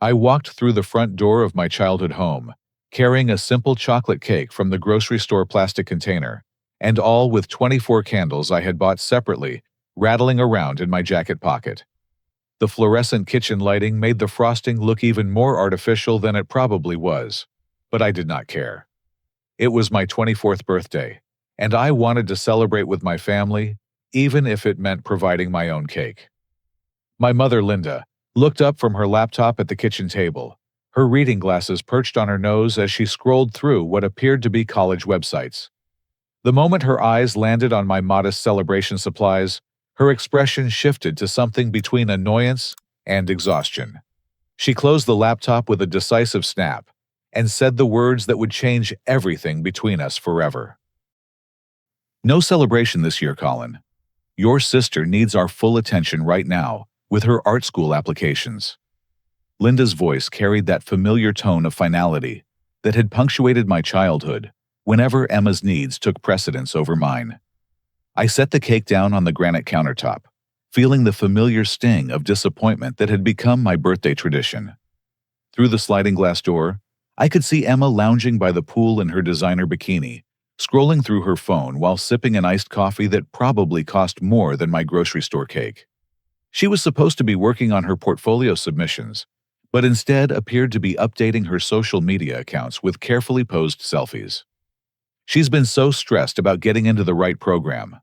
I walked through the front door of my childhood home, carrying a simple chocolate cake from the grocery store plastic container, and all with 24 candles I had bought separately, rattling around in my jacket pocket. The fluorescent kitchen lighting made the frosting look even more artificial than it probably was, but I did not care. It was my 24th birthday, and I wanted to celebrate with my family, even if it meant providing my own cake. My mother, Linda, looked up from her laptop at the kitchen table, her reading glasses perched on her nose as she scrolled through what appeared to be college websites. The moment her eyes landed on my modest celebration supplies, her expression shifted to something between annoyance and exhaustion. She closed the laptop with a decisive snap and said the words that would change everything between us forever. "No celebration this year, Colin. Your sister needs our full attention right now with her art school applications." Linda's voice carried that familiar tone of finality that had punctuated my childhood whenever Emma's needs took precedence over mine. I set the cake down on the granite countertop, feeling the familiar sting of disappointment that had become my birthday tradition. Through the sliding glass door, I could see Emma lounging by the pool in her designer bikini, scrolling through her phone while sipping an iced coffee that probably cost more than my grocery store cake. She was supposed to be working on her portfolio submissions, but instead appeared to be updating her social media accounts with carefully posed selfies. She's been so stressed about getting into the right program.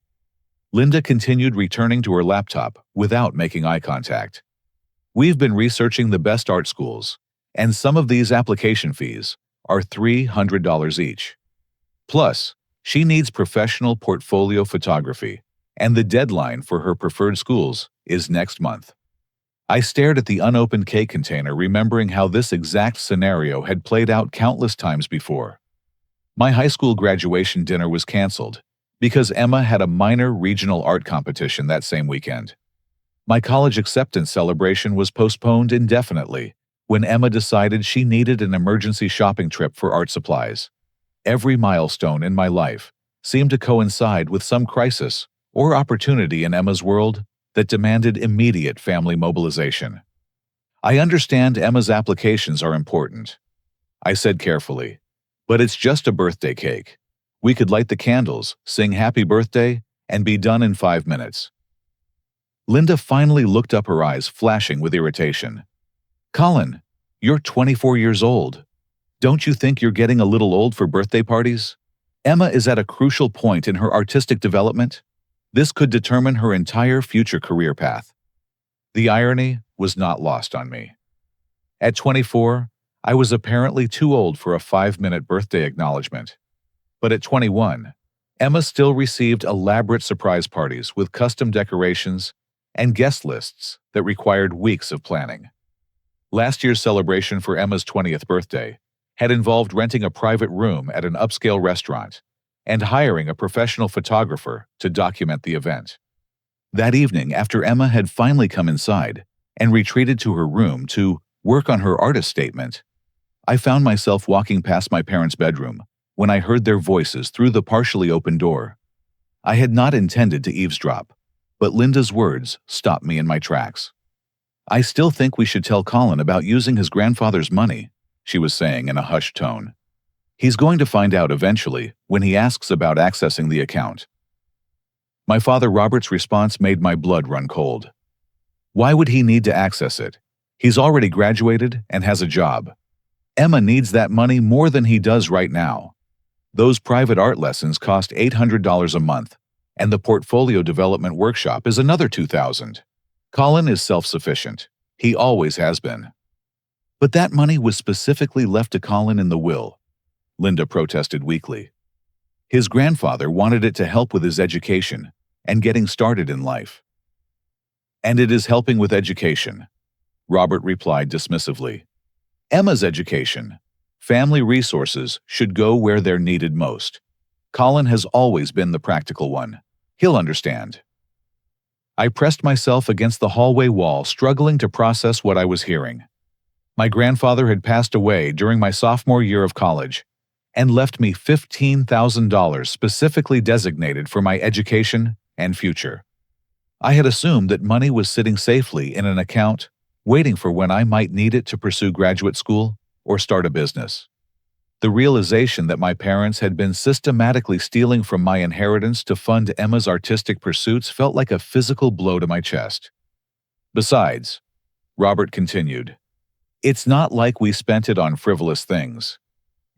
Linda continued returning to her laptop without making eye contact. "We've been researching the best art schools, and some of these application fees are $300 each. Plus, she needs professional portfolio photography, and the deadline for her preferred schools is next month." I stared at the unopened cake container, remembering how this exact scenario had played out countless times before. My high school graduation dinner was canceled because Emma had a minor regional art competition that same weekend. My college acceptance celebration was postponed indefinitely when Emma decided she needed an emergency shopping trip for art supplies. Every milestone in my life seemed to coincide with some crisis or opportunity in Emma's world that demanded immediate family mobilization. "I understand Emma's applications are important," I said carefully, "but it's just a birthday cake. We could light the candles, sing happy birthday, and be done in 5 minutes." Linda finally looked up, her eyes flashing with irritation. "Colin, you're 24 years old. Don't you think you're getting a little old for birthday parties? Emma is at a crucial point in her artistic development. This could determine her entire future career path." The irony was not lost on me. At 24, I was apparently too old for a 5-minute birthday acknowledgement. But at 21, Emma still received elaborate surprise parties with custom decorations and guest lists that required weeks of planning. Last year's celebration for Emma's 20th birthday had involved renting a private room at an upscale restaurant and hiring a professional photographer to document the event. That evening, after Emma had finally come inside and retreated to her room to work on her artist statement, I found myself walking past my parents' bedroom when I heard their voices through the partially open door. I had not intended to eavesdrop, but Linda's words stopped me in my tracks. "I still think we should tell Colin about using his grandfather's money," she was saying in a hushed tone. "He's going to find out eventually when he asks about accessing the account." My father Robert's response made my blood run cold. Why would he need to access it? He's already graduated and has a job. Emma needs that money more than he does right now. Those private art lessons cost $800 a month, and the portfolio development workshop is another $2,000. Colin is self-sufficient. He always has been. "But that money was specifically left to Colin in the will," Linda protested weakly. "His grandfather wanted it to help with his education and getting started in life." "And it is helping with education," Robert replied dismissively. "Emma's education. Family resources should go where they're needed most. Colin has always been the practical one. He'll understand." I pressed myself against the hallway wall, struggling to process what I was hearing. My grandfather had passed away during my sophomore year of college and left me $15,000 specifically designated for my education and future. I had assumed that money was sitting safely in an account waiting for when I might need it to pursue graduate school or start a business. The realization that my parents had been systematically stealing from my inheritance to fund Emma's artistic pursuits felt like a physical blow to my chest. Besides, Robert continued, it's not like we spent it on frivolous things.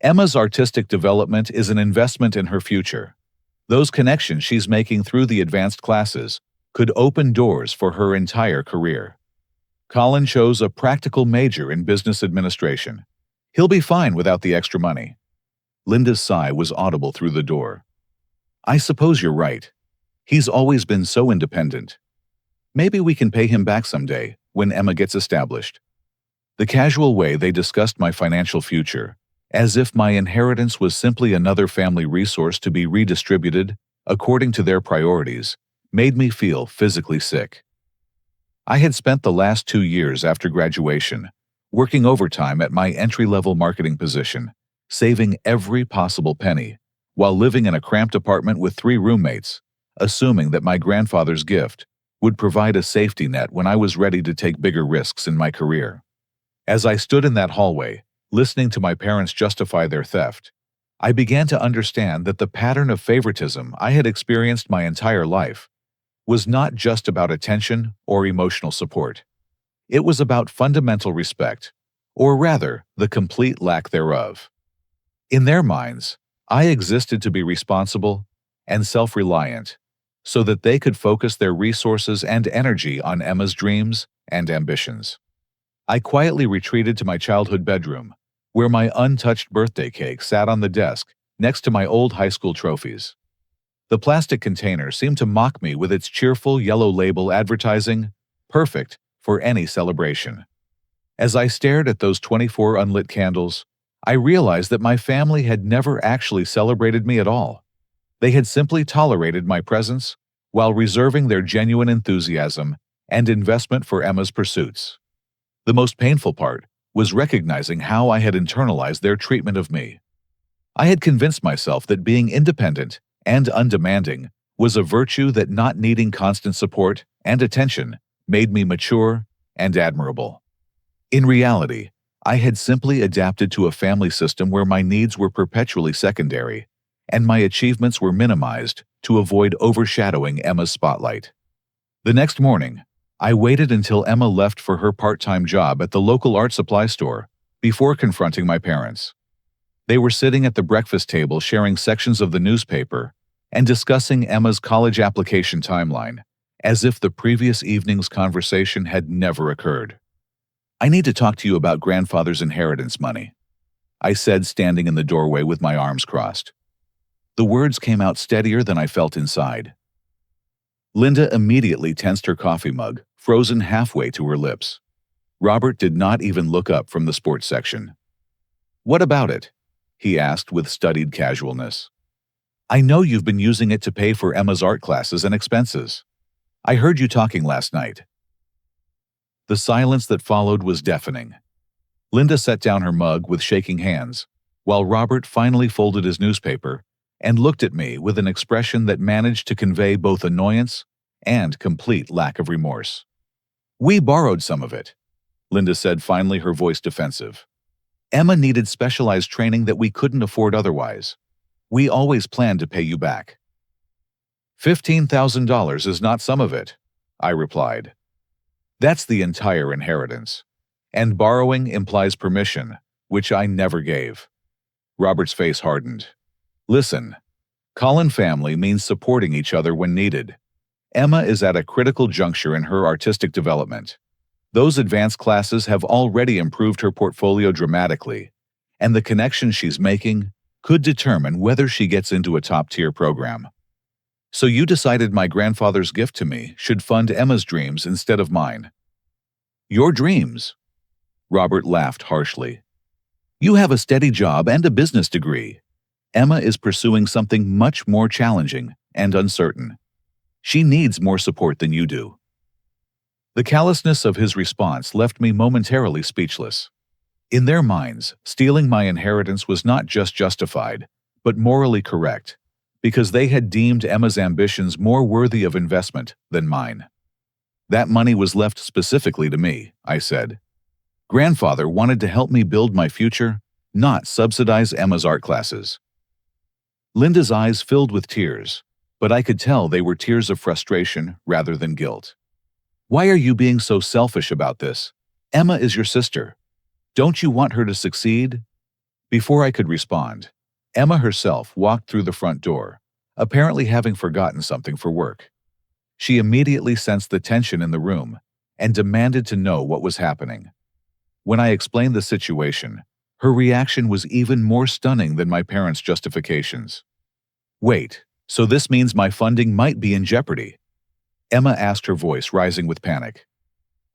Emma's artistic development is an investment in her future. Those connections she's making through the advanced classes could open doors for her entire career. Colin chose a practical major in business administration. He'll be fine without the extra money. Linda's sigh was audible through the door. I suppose you're right. He's always been so independent. Maybe we can pay him back someday, when Emma gets established. The casual way they discussed my financial future, as if my inheritance was simply another family resource to be redistributed according to their priorities, made me feel physically sick. I had spent the last 2 years after graduation working overtime at my entry-level marketing position, saving every possible penny, while living in a cramped apartment with 3 roommates, assuming that my grandfather's gift would provide a safety net when I was ready to take bigger risks in my career. As I stood in that hallway, listening to my parents justify their theft, I began to understand that the pattern of favoritism I had experienced my entire life was not just about attention or emotional support. It was about fundamental respect, or rather, the complete lack thereof. In their minds, I existed to be responsible and self-reliant, so that they could focus their resources and energy on Emma's dreams and ambitions. I quietly retreated to my childhood bedroom, where my untouched birthday cake sat on the desk next to my old high school trophies. The plastic container seemed to mock me with its cheerful yellow label advertising, perfect for any celebration. As I stared at those 24 unlit candles, I realized that my family had never actually celebrated me at all. They had simply tolerated my presence while reserving their genuine enthusiasm and investment for Emma's pursuits. The most painful part was recognizing how I had internalized their treatment of me. I had convinced myself that being independent and undemanding was a virtue that not needing constant support and attention made me mature and admirable. In reality, I had simply adapted to a family system where my needs were perpetually secondary, and my achievements were minimized to avoid overshadowing Emma's spotlight. The next morning, I waited until Emma left for her part-time job at the local art supply store before confronting my parents. They were sitting at the breakfast table sharing sections of the newspaper and discussing Emma's college application timeline, as if the previous evening's conversation had never occurred. I need to talk to you about grandfather's inheritance money, I said, standing in the doorway with my arms crossed. The words came out steadier than I felt inside. Linda immediately tensed her coffee mug, frozen halfway to her lips. Robert did not even look up from the sports section. What about it? He asked with studied casualness. I know you've been using it to pay for Emma's art classes and expenses. I heard you talking last night. The silence that followed was deafening. Linda set down her mug with shaking hands, while Robert finally folded his newspaper and looked at me with an expression that managed to convey both annoyance and complete lack of remorse. We borrowed some of it, Linda said, finally, her voice defensive. Emma needed specialized training that we couldn't afford otherwise. We always planned to pay you back. $15,000 is not some of it, I replied. That's the entire inheritance. And borrowing implies permission, which I never gave. Robert's face hardened. Listen, Colin family means supporting each other when needed. Emma is at a critical juncture in her artistic development. Those advanced classes have already improved her portfolio dramatically, and the connections she's making could determine whether she gets into a top-tier program. So you decided my grandfather's gift to me should fund Emma's dreams instead of mine. Your dreams? Robert laughed harshly. You have a steady job and a business degree. Emma is pursuing something much more challenging and uncertain. She needs more support than you do. The callousness of his response left me momentarily speechless. In their minds, stealing my inheritance was not just justified, but morally correct, because they had deemed Emma's ambitions more worthy of investment than mine. That money was left specifically to me, I said. Grandfather wanted to help me build my future, not subsidize Emma's art classes. Linda's eyes filled with tears, but I could tell they were tears of frustration rather than guilt. Why are you being so selfish about this? Emma is your sister. Don't you want her to succeed? Before I could respond, Emma herself walked through the front door, apparently having forgotten something for work. She immediately sensed the tension in the room and demanded to know what was happening. When I explained the situation, her reaction was even more stunning than my parents' justifications. Wait, so this means my funding might be in jeopardy? Emma asked, her voice rising with panic.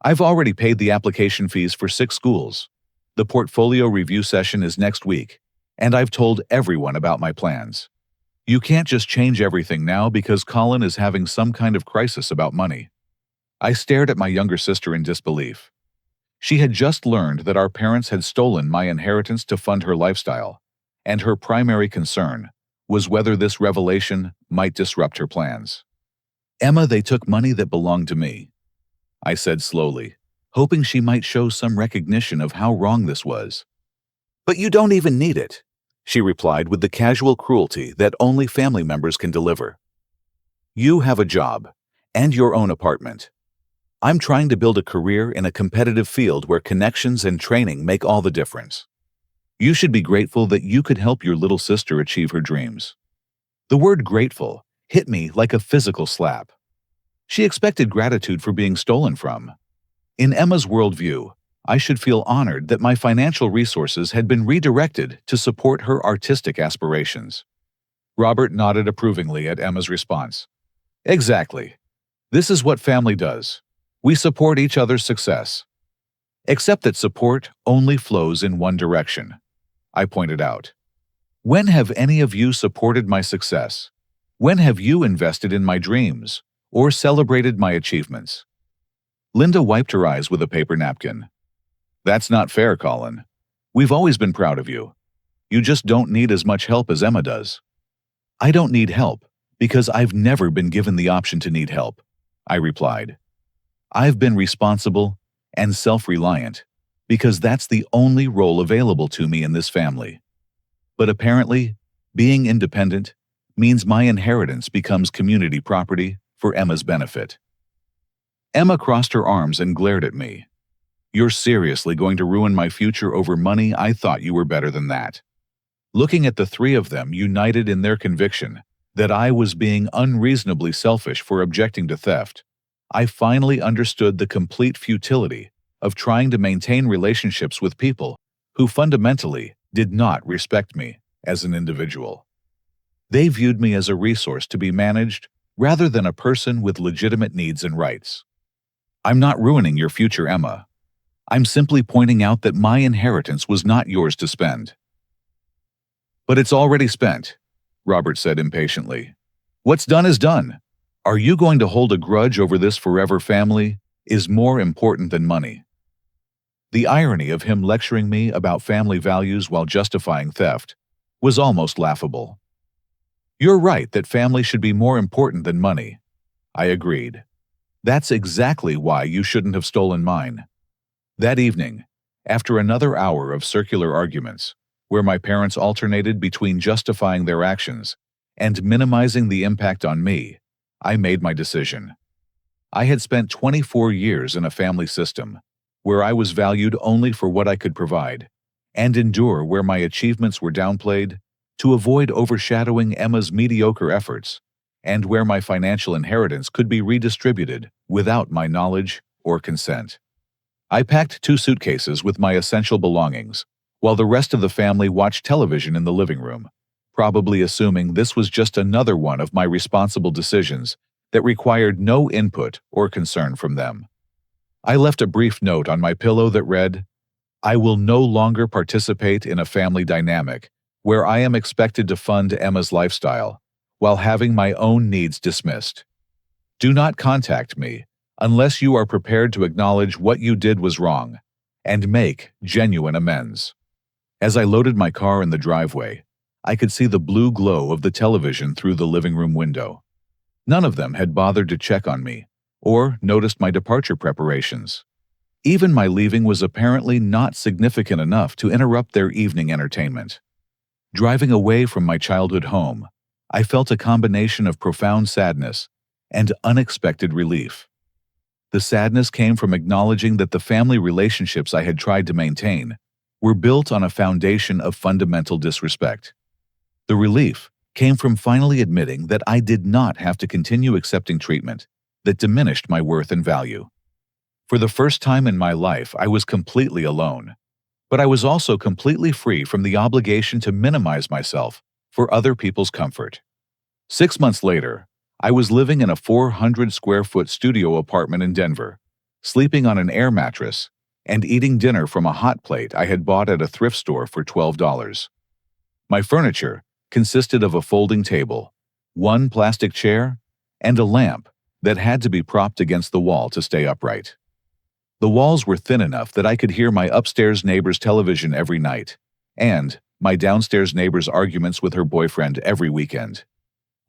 I've already paid the application fees for 6 schools. The portfolio review session is next week, and I've told everyone about my plans. You can't just change everything now because Colin is having some kind of crisis about money. I stared at my younger sister in disbelief. She had just learned that our parents had stolen my inheritance to fund her lifestyle, and her primary concern was whether this revelation might disrupt her plans. Emma, they took money that belonged to me, I said slowly, hoping she might show some recognition of how wrong this was. But you don't even need it, she replied with the casual cruelty that only family members can deliver. You have a job and your own apartment. I'm trying to build a career in a competitive field where connections and training make all the difference. You should be grateful that you could help your little sister achieve her dreams. The word grateful hit me like a physical slap. She expected gratitude for being stolen from. In Emma's worldview, I should feel honored that my financial resources had been redirected to support her artistic aspirations. Robert nodded approvingly at Emma's response. Exactly. This is what family does. We support each other's success. Except that support only flows in one direction, I pointed out. When have any of you supported my success? When have you invested in my dreams or celebrated my achievements? Linda wiped her eyes with a paper napkin. That's not fair, Colin. We've always been proud of you. You just don't need as much help as Emma does. I don't need help because I've never been given the option to need help, I replied. I've been responsible and self-reliant because that's the only role available to me in this family. But apparently, being independent means my inheritance becomes community property for Emma's benefit. Emma crossed her arms and glared at me. You're seriously going to ruin my future over money? I thought you were better than that. Looking at the 3 of them united in their conviction that I was being unreasonably selfish for objecting to theft, I finally understood the complete futility of trying to maintain relationships with people who fundamentally did not respect me as an individual. They viewed me as a resource to be managed rather than a person with legitimate needs and rights. I'm not ruining your future, Emma. I'm simply pointing out that my inheritance was not yours to spend. But it's already spent, Robert said impatiently. What's done is done. Are you going to hold a grudge over this forever? Family is more important than money. The irony of him lecturing me about family values while justifying theft was almost laughable. You're right that family should be more important than money, I agreed. That's exactly why you shouldn't have stolen mine. That evening, after another hour of circular arguments, where my parents alternated between justifying their actions and minimizing the impact on me, I made my decision. I had spent 24 years in a family system where I was valued only for what I could provide, and endure where my achievements were downplayed to avoid overshadowing Emma's mediocre efforts, and where my financial inheritance could be redistributed without my knowledge or consent. I packed 2 suitcases with my essential belongings, while the rest of the family watched television in the living room, probably assuming this was just another one of my responsible decisions that required no input or concern from them. I left a brief note on my pillow that read, I will no longer participate in a family dynamic where I am expected to fund Emma's lifestyle while having my own needs dismissed. Do not contact me unless you are prepared to acknowledge what you did was wrong and make genuine amends. As I loaded my car in the driveway, I could see the blue glow of the television through the living room window. None of them had bothered to check on me or noticed my departure preparations. Even my leaving was apparently not significant enough to interrupt their evening entertainment. Driving away from my childhood home, I felt a combination of profound sadness and unexpected relief. The sadness came from acknowledging that the family relationships I had tried to maintain were built on a foundation of fundamental disrespect. The relief came from finally admitting that I did not have to continue accepting treatment that diminished my worth and value. For the first time in my life, I was completely alone, but I was also completely free from the obligation to minimize myself for other people's comfort. 6 months later, I was living in a 400-square-foot studio apartment in Denver, sleeping on an air mattress, and eating dinner from a hot plate I had bought at a thrift store for $12. My furniture consisted of a folding table, one plastic chair, and a lamp that had to be propped against the wall to stay upright. The walls were thin enough that I could hear my upstairs neighbor's television every night, and my downstairs neighbor's arguments with her boyfriend every weekend.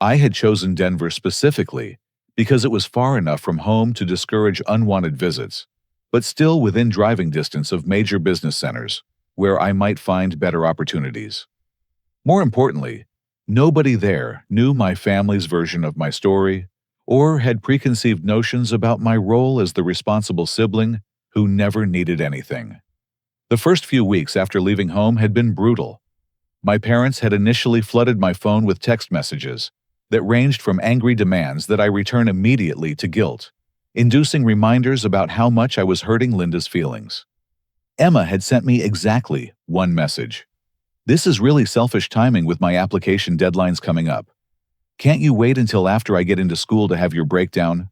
I had chosen Denver specifically because it was far enough from home to discourage unwanted visits, but still within driving distance of major business centers, where I might find better opportunities. More importantly, nobody there knew my family's version of my story or had preconceived notions about my role as the responsible sibling who never needed anything. The first few weeks after leaving home had been brutal. My parents had initially flooded my phone with text messages that ranged from angry demands that I return immediately to guilt, inducing reminders about how much I was hurting Linda's feelings. Emma had sent me exactly one message. "This is really selfish timing with my application deadlines coming up. Can't you wait until after I get into school to have your breakdown?"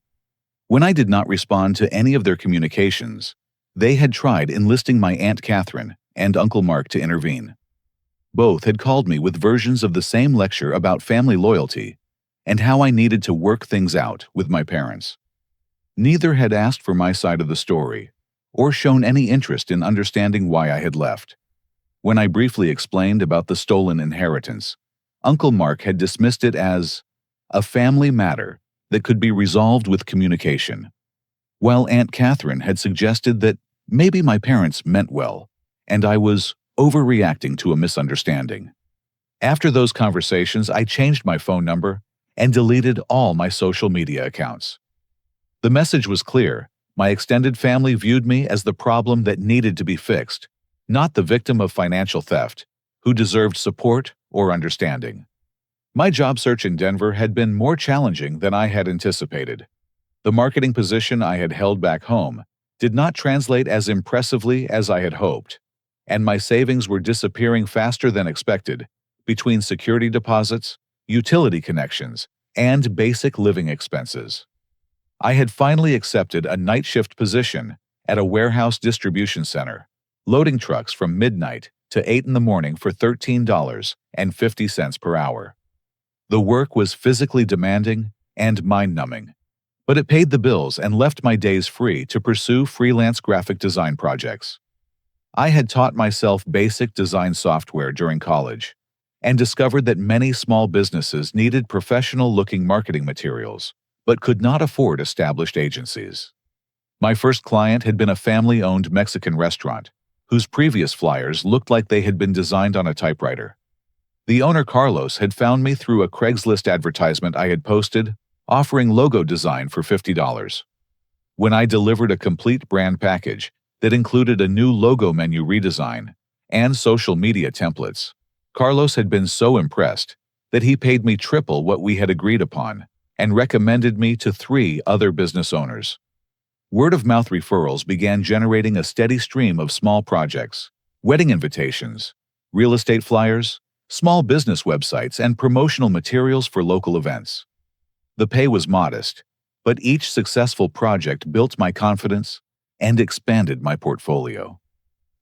When I did not respond to any of their communications, they had tried enlisting my Aunt Catherine and Uncle Mark to intervene. Both had called me with versions of the same lecture about family loyalty and how I needed to work things out with my parents. Neither had asked for my side of the story or shown any interest in understanding why I had left. When I briefly explained about the stolen inheritance, Uncle Mark had dismissed it as a family matter that could be resolved with communication, while Aunt Catherine had suggested that maybe my parents meant well, and I was overreacting to a misunderstanding. After those conversations, I changed my phone number and deleted all my social media accounts. The message was clear: my extended family viewed me as the problem that needed to be fixed, not the victim of financial theft, who deserved support or understanding. My job search in Denver had been more challenging than I had anticipated. The marketing position I had held back home did not translate as impressively as I had hoped, and my savings were disappearing faster than expected between security deposits, utility connections, and basic living expenses. I had finally accepted a night shift position at a warehouse distribution center, loading trucks from midnight to 8 in the morning for $13.50 per hour. The work was physically demanding and mind-numbing, but it paid the bills and left my days free to pursue freelance graphic design projects. I had taught myself basic design software during college and discovered that many small businesses needed professional-looking marketing materials, but could not afford established agencies. My first client had been a family-owned Mexican restaurant, whose previous flyers looked like they had been designed on a typewriter. The owner, Carlos, had found me through a Craigslist advertisement I had posted, offering logo design for $50. When I delivered a complete brand package that included a new logo menu redesign and social media templates, Carlos had been so impressed that he paid me triple what we had agreed upon and recommended me to 3 other business owners. Word-of-mouth referrals began generating a steady stream of small projects, wedding invitations, real estate flyers, small business websites, and promotional materials for local events. The pay was modest, but each successful project built my confidence and expanded my portfolio.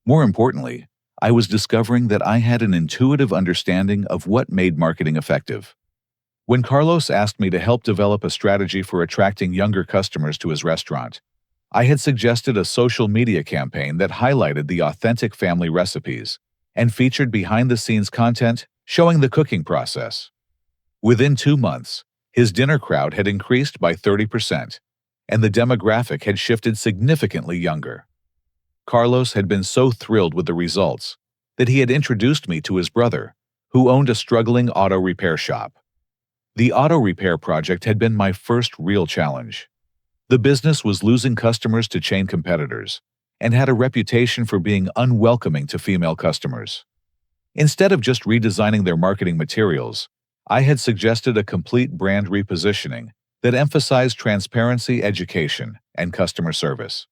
More importantly, I was discovering that I had an intuitive understanding of what made marketing effective. When Carlos asked me to help develop a strategy for attracting younger customers to his restaurant, I had suggested a social media campaign that highlighted the authentic family recipes and featured behind-the-scenes content showing the cooking process. Within 2 months, his dinner crowd had increased by 30%, and the demographic had shifted significantly younger. Carlos had been so thrilled with the results that he had introduced me to his brother, who owned a struggling auto repair shop. The auto repair project had been my first real challenge. The business was losing customers to chain competitors and had a reputation for being unwelcoming to female customers. Instead of just redesigning their marketing materials, I had suggested a complete brand repositioning that emphasized transparency, education, and customer service.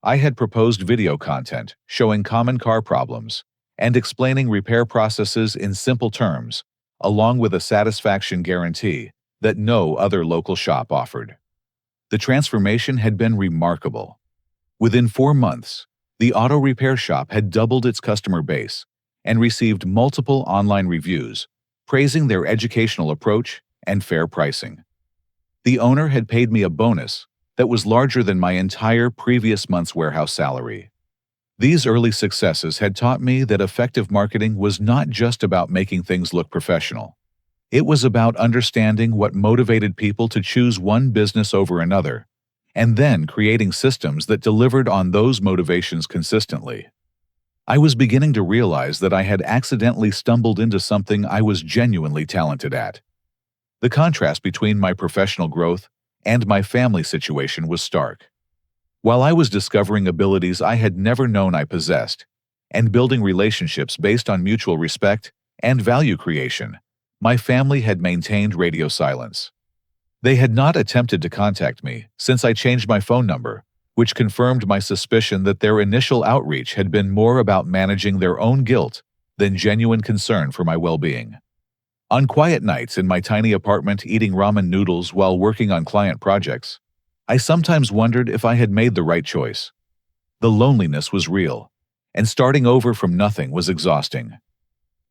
I had proposed video content showing common car problems and explaining repair processes in simple terms, along with a satisfaction guarantee that no other local shop offered. The transformation had been remarkable. Within 4 months, the auto repair shop had doubled its customer base and received multiple online reviews, praising their educational approach and fair pricing. The owner had paid me a bonus that was larger than my entire previous month's warehouse salary. These early successes had taught me that effective marketing was not just about making things look professional. It was about understanding what motivated people to choose one business over another, and then creating systems that delivered on those motivations consistently. I was beginning to realize that I had accidentally stumbled into something I was genuinely talented at. The contrast between my professional growth and my family situation was stark. While I was discovering abilities I had never known I possessed and building relationships based on mutual respect and value creation, my family had maintained radio silence. They had not attempted to contact me since I changed my phone number, which confirmed my suspicion that their initial outreach had been more about managing their own guilt than genuine concern for my well-being. On quiet nights in my tiny apartment eating ramen noodles while working on client projects, I sometimes wondered if I had made the right choice. The loneliness was real, and starting over from nothing was exhausting.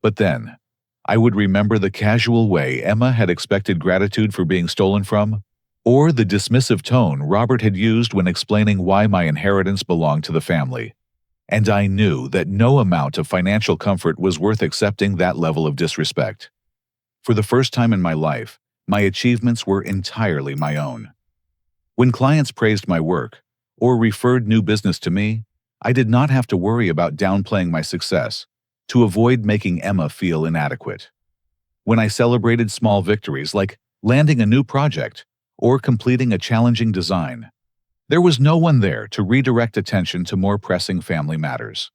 But then, I would remember the casual way Emma had expected gratitude for being stolen from, or the dismissive tone Robert had used when explaining why my inheritance belonged to the family. And I knew that no amount of financial comfort was worth accepting that level of disrespect. For the first time in my life, my achievements were entirely my own. When clients praised my work or referred new business to me, I did not have to worry about downplaying my success to avoid making Emma feel inadequate. When I celebrated small victories like landing a new project or completing a challenging design, there was no one there to redirect attention to more pressing family matters.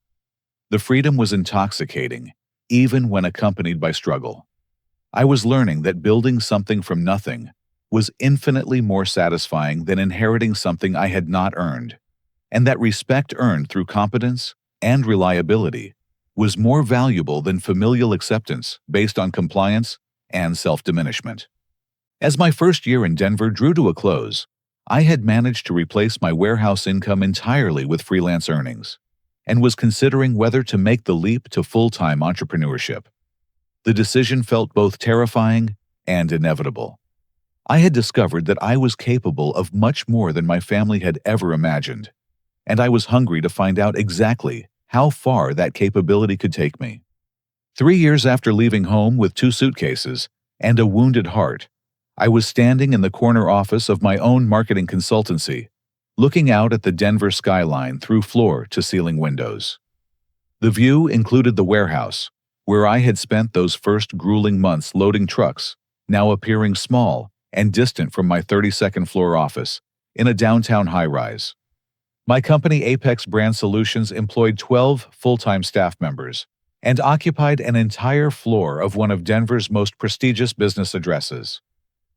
The freedom was intoxicating, even when accompanied by struggle. I was learning that building something from nothing was infinitely more satisfying than inheriting something I had not earned, and that respect earned through competence and reliability was more valuable than familial acceptance based on compliance and self-diminishment. As my first year in Denver drew to a close, I had managed to replace my warehouse income entirely with freelance earnings, and was considering whether to make the leap to full-time entrepreneurship. The decision felt both terrifying and inevitable. I had discovered that I was capable of much more than my family had ever imagined, and I was hungry to find out exactly how far that capability could take me. 3 years after leaving home with 2 suitcases and a wounded heart, I was standing in the corner office of my own marketing consultancy, looking out at the Denver skyline through floor-to-ceiling windows. The view included the warehouse, where I had spent those first grueling months loading trucks, now appearing small and distant from my 32nd floor office in a downtown high-rise. My company Apex Brand Solutions employed 12 full-time staff members and occupied an entire floor of one of Denver's most prestigious business addresses.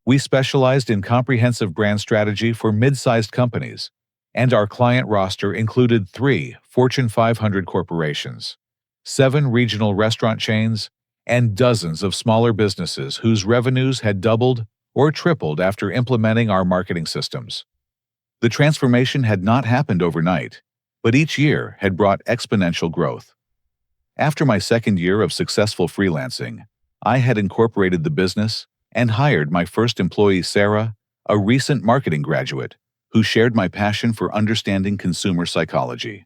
We specialized in comprehensive brand strategy for mid-sized companies, and our client roster included 3 Fortune 500 corporations, 7 regional restaurant chains, and dozens of smaller businesses whose revenues had doubled or tripled after implementing our marketing systems. The transformation had not happened overnight, but each year had brought exponential growth. After my second year of successful freelancing, I had incorporated the business and hired my first employee, Sarah, a recent marketing graduate, who shared my passion for understanding consumer psychology.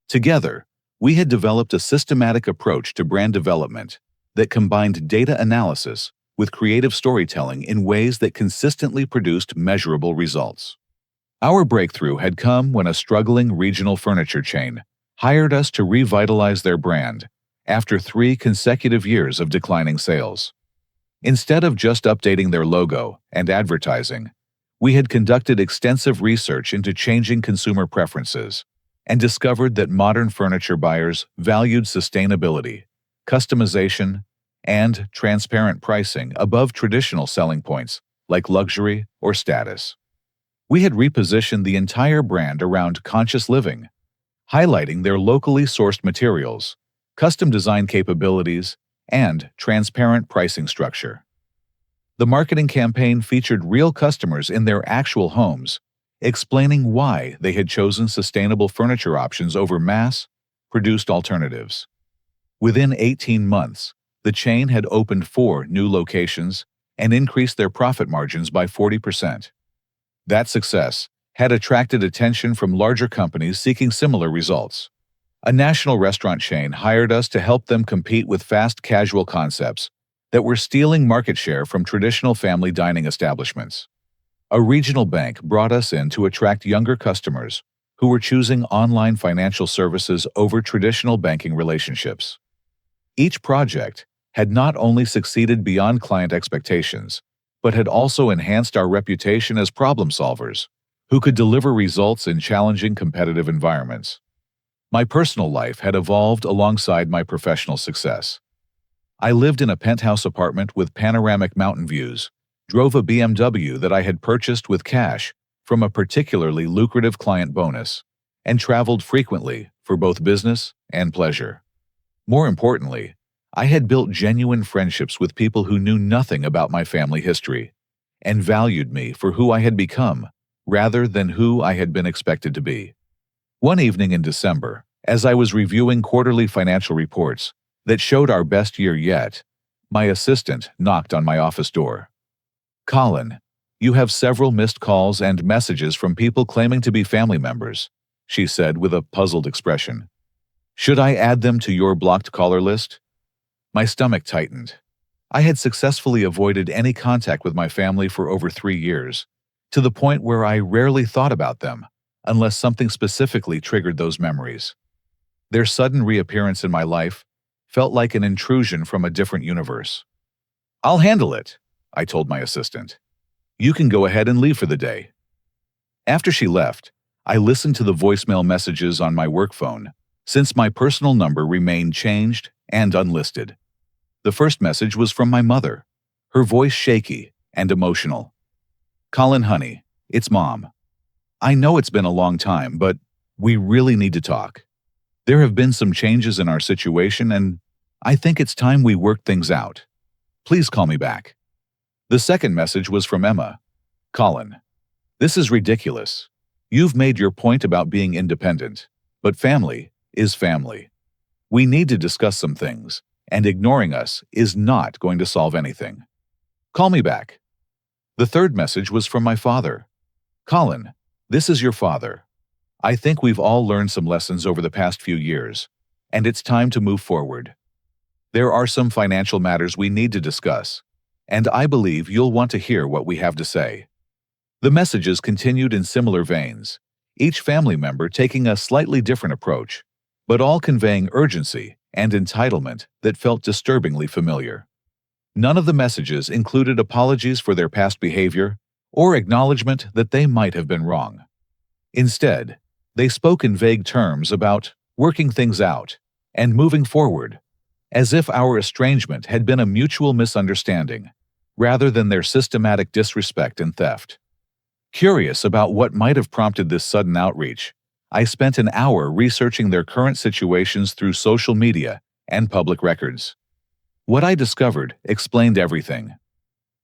Together, we had developed a systematic approach to brand development that combined data analysis with creative storytelling in ways that consistently produced measurable results. Our breakthrough had come when a struggling regional furniture chain hired us to revitalize their brand after 3 consecutive years of declining sales. Instead of just updating their logo and advertising, we had conducted extensive research into changing consumer preferences and discovered that modern furniture buyers valued sustainability, customization, and transparent pricing above traditional selling points like luxury or status. We had repositioned the entire brand around conscious living, highlighting their locally sourced materials, custom design capabilities, and transparent pricing structure. The marketing campaign featured real customers in their actual homes, explaining why they had chosen sustainable furniture options over mass-produced alternatives. Within 18 months, the chain had opened 4 new locations and increased their profit margins by 40%. That success had attracted attention from larger companies seeking similar results. A national restaurant chain hired us to help them compete with fast casual concepts that were stealing market share from traditional family dining establishments. A regional bank brought us in to attract younger customers who were choosing online financial services over traditional banking relationships. Each project had not only succeeded beyond client expectations, but had also enhanced our reputation as problem solvers who could deliver results in challenging competitive environments. My personal life had evolved alongside my professional success. I lived in a penthouse apartment with panoramic mountain views, drove a BMW that I had purchased with cash from a particularly lucrative client bonus, and traveled frequently for both business and pleasure. More importantly, I had built genuine friendships with people who knew nothing about my family history and valued me for who I had become rather than who I had been expected to be. One evening in December, as I was reviewing quarterly financial reports that showed our best year yet, my assistant knocked on my office door. "Colin, you have several missed calls and messages from people claiming to be family members," she said with a puzzled expression. "Should I add them to your blocked caller list?" My stomach tightened. I had successfully avoided any contact with my family for over 3 years, to the point where I rarely thought about them, unless something specifically triggered those memories. Their sudden reappearance in my life felt like an intrusion from a different universe. "I'll handle it," I told my assistant. "You can go ahead and leave for the day." After she left, I listened to the voicemail messages on my work phone, since my personal number remained changed and unlisted. The first message was from my mother, her voice shaky and emotional. "Colin, honey, it's Mom. I know it's been a long time, but we really need to talk. There have been some changes in our situation, and I think it's time we work things out. Please call me back." The second message was from Emma. "Colin, this is ridiculous. You've made your point about being independent, but family is family. We need to discuss some things, and ignoring us is not going to solve anything. Call me back." The third message was from my father. "Colin, this is your father. I think we've all learned some lessons over the past few years, and it's time to move forward. There are some financial matters we need to discuss, and I believe you'll want to hear what we have to say." The messages continued in similar veins, each family member taking a slightly different approach, but all conveying urgency and entitlement that felt disturbingly familiar. None of the messages included apologies for their past behavior or acknowledgement that they might have been wrong. Instead, they spoke in vague terms about working things out and moving forward, as if our estrangement had been a mutual misunderstanding, rather than their systematic disrespect and theft. Curious about what might have prompted this sudden outreach, I spent an hour researching their current situations through social media and public records. What I discovered explained everything.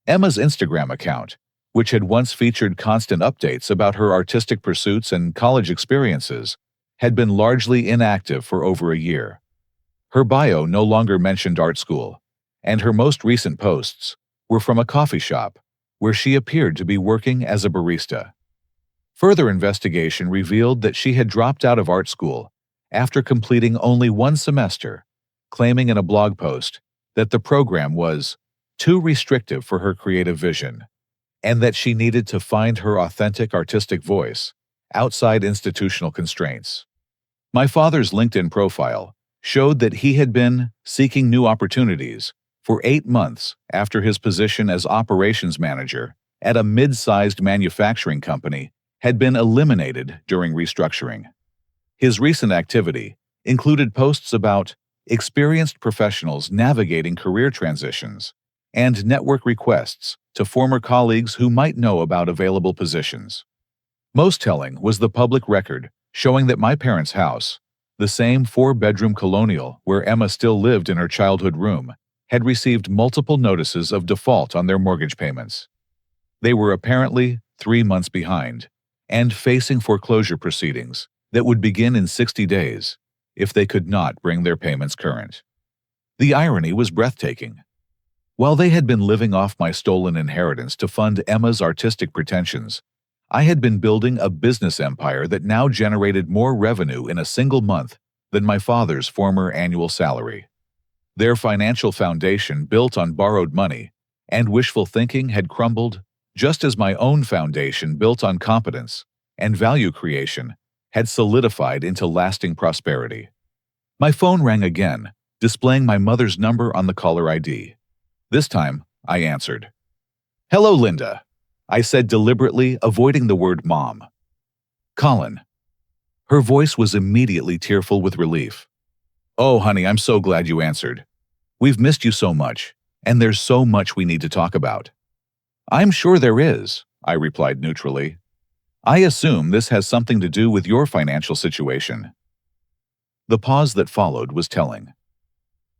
Emma's Instagram account, which had once featured constant updates about her artistic pursuits and college experiences, had been largely inactive for over a year. Her bio no longer mentioned art school, and her most recent posts were from a coffee shop where she appeared to be working as a barista. Further investigation revealed that she had dropped out of art school after completing only 1 semester, claiming in a blog post that the program was too restrictive for her creative vision and that she needed to find her authentic artistic voice outside institutional constraints. My father's LinkedIn profile showed that he had been seeking new opportunities for 8 months after his position as operations manager at a mid-sized manufacturing company had been eliminated during restructuring. His recent activity included posts about experienced professionals navigating career transitions and network requests to former colleagues who might know about available positions. Most telling was the public record showing that my parents' house, the same 4-bedroom colonial where Emma still lived in her childhood room, had received multiple notices of default on their mortgage payments. They were apparently 3 months behind and facing foreclosure proceedings that would begin in 60 days if they could not bring their payments current. The irony was breathtaking. While they had been living off my stolen inheritance to fund Emma's artistic pretensions, I had been building a business empire that now generated more revenue in a single month than my father's former annual salary. Their financial foundation, built on borrowed money and wishful thinking, had crumbled, just as my own foundation, built on competence and value creation, had solidified into lasting prosperity. My phone rang again, displaying my mother's number on the caller ID. This time, I answered. "Hello, Linda," I said deliberately, avoiding the word mom. "Colin." Her voice was immediately tearful with relief. "Oh, honey, I'm so glad you answered. We've missed you so much, and there's so much we need to talk about." "I'm sure there is," I replied neutrally. "I assume this has something to do with your financial situation." The pause that followed was telling.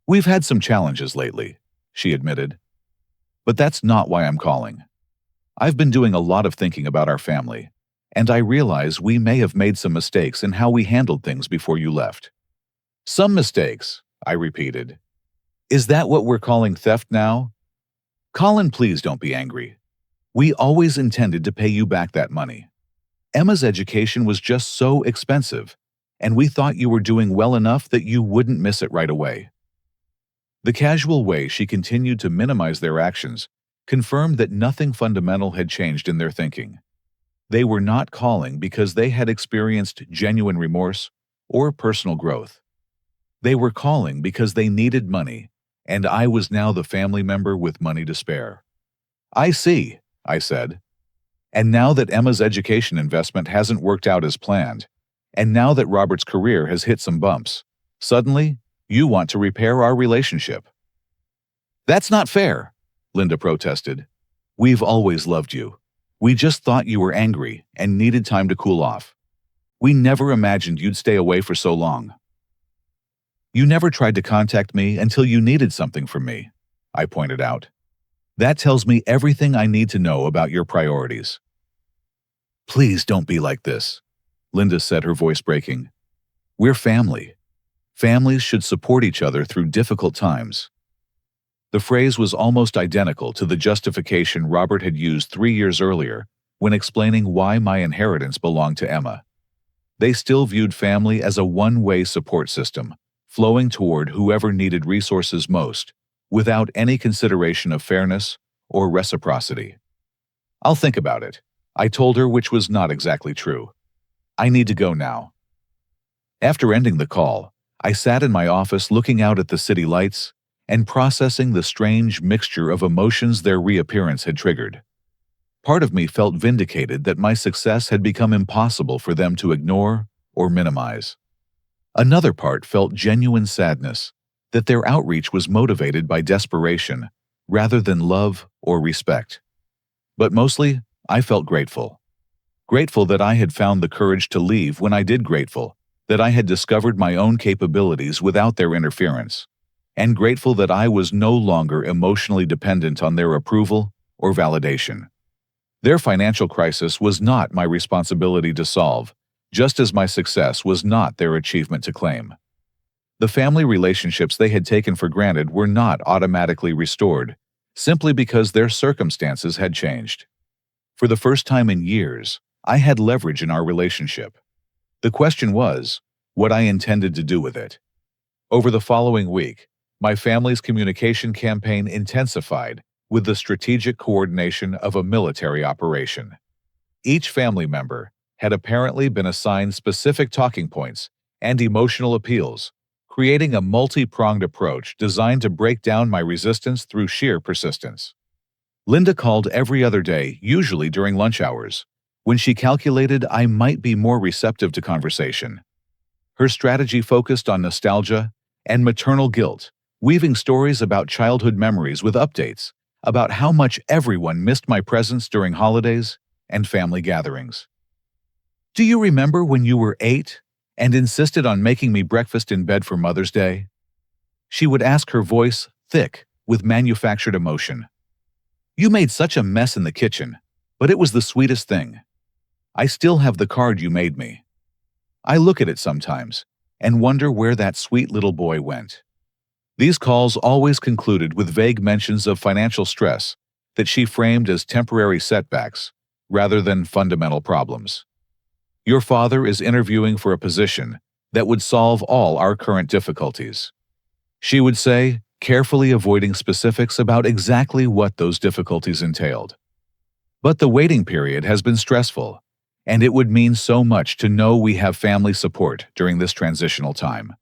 "We've had some challenges lately," she admitted. "But that's not why I'm calling. I've been doing a lot of thinking about our family, and I realize we may have made some mistakes in how we handled things before you left." "Some mistakes," I repeated. "Is that what we're calling theft now?" "Colin, please don't be angry. We always intended to pay you back that money. Emma's education was just so expensive, and we thought you were doing well enough that you wouldn't miss it right away." The casual way she continued to minimize their actions confirmed that nothing fundamental had changed in their thinking. They were not calling because they had experienced genuine remorse or personal growth. They were calling because they needed money, and I was now the family member with money to spare. "I see," I said. "And now that Emma's education investment hasn't worked out as planned, and now that Robert's career has hit some bumps, suddenly you want to repair our relationship." "That's not fair," Linda protested. "We've always loved you. We just thought you were angry and needed time to cool off. We never imagined you'd stay away for so long." "You never tried to contact me until you needed something from me," I pointed out. "That tells me everything I need to know about your priorities." "Please don't be like this," Linda said, her voice breaking. "We're family. Families should support each other through difficult times." The phrase was almost identical to the justification Robert had used 3 years earlier when explaining why my inheritance belonged to Emma. They still viewed family as a one-way support system, flowing toward whoever needed resources most, without any consideration of fairness or reciprocity. "I'll think about it," I told her, which was not exactly true. "I need to go now." After ending the call, I sat in my office looking out at the city lights and processing the strange mixture of emotions their reappearance had triggered. Part of me felt vindicated that my success had become impossible for them to ignore or minimize. Another part felt genuine sadness that their outreach was motivated by desperation rather than love or respect. But mostly, I felt grateful. Grateful that I had found the courage to leave when I did, grateful that I had discovered my own capabilities without their interference, and grateful that I was no longer emotionally dependent on their approval or validation. Their financial crisis was not my responsibility to solve, just as my success was not their achievement to claim. The family relationships they had taken for granted were not automatically restored, simply because their circumstances had changed. For the first time in years, I had leverage in our relationship. The question was what I intended to do with it. Over the following week, my family's communication campaign intensified with the strategic coordination of a military operation. Each family member had apparently been assigned specific talking points and emotional appeals, creating a multi-pronged approach designed to break down my resistance through sheer persistence. Linda called every other day, usually during lunch hours, when she calculated I might be more receptive to conversation. Her strategy focused on nostalgia and maternal guilt, weaving stories about childhood memories with updates about how much everyone missed my presence during holidays and family gatherings. "Do you remember when you were 8 and insisted on making me breakfast in bed for Mother's Day?" She would ask, her voice thick with manufactured emotion. "You made such a mess in the kitchen, but it was the sweetest thing. I still have the card you made me. I look at it sometimes and wonder where that sweet little boy went." These calls always concluded with vague mentions of financial stress that she framed as temporary setbacks rather than fundamental problems. "Your father is interviewing for a position that would solve all our current difficulties," she would say, carefully avoiding specifics about exactly what those difficulties entailed. "But the waiting period has been stressful, and it would mean so much to know we have family support during this transitional time."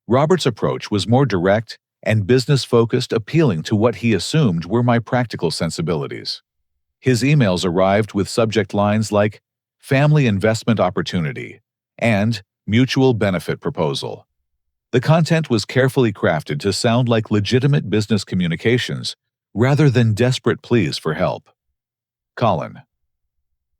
Robert's approach was more direct and business-focused, appealing to what he assumed were my practical sensibilities. His emails arrived with subject lines like "family investment opportunity" and "mutual benefit proposal." The content was carefully crafted to sound like legitimate business communications rather than desperate pleas for help. Colin: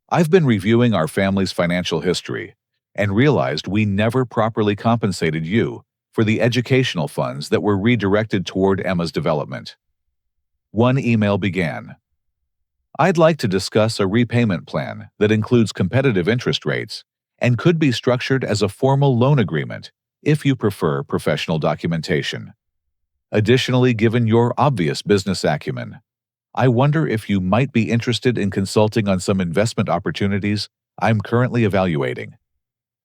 "I've been reviewing our family's financial history and realized we never properly compensated you for the educational funds that were redirected toward Emma's development." One email began, "I'd like to discuss a repayment plan that includes competitive interest rates and could be structured as a formal loan agreement if you prefer professional documentation. Additionally, given your obvious business acumen, I wonder if you might be interested in consulting on some investment opportunities I'm currently evaluating."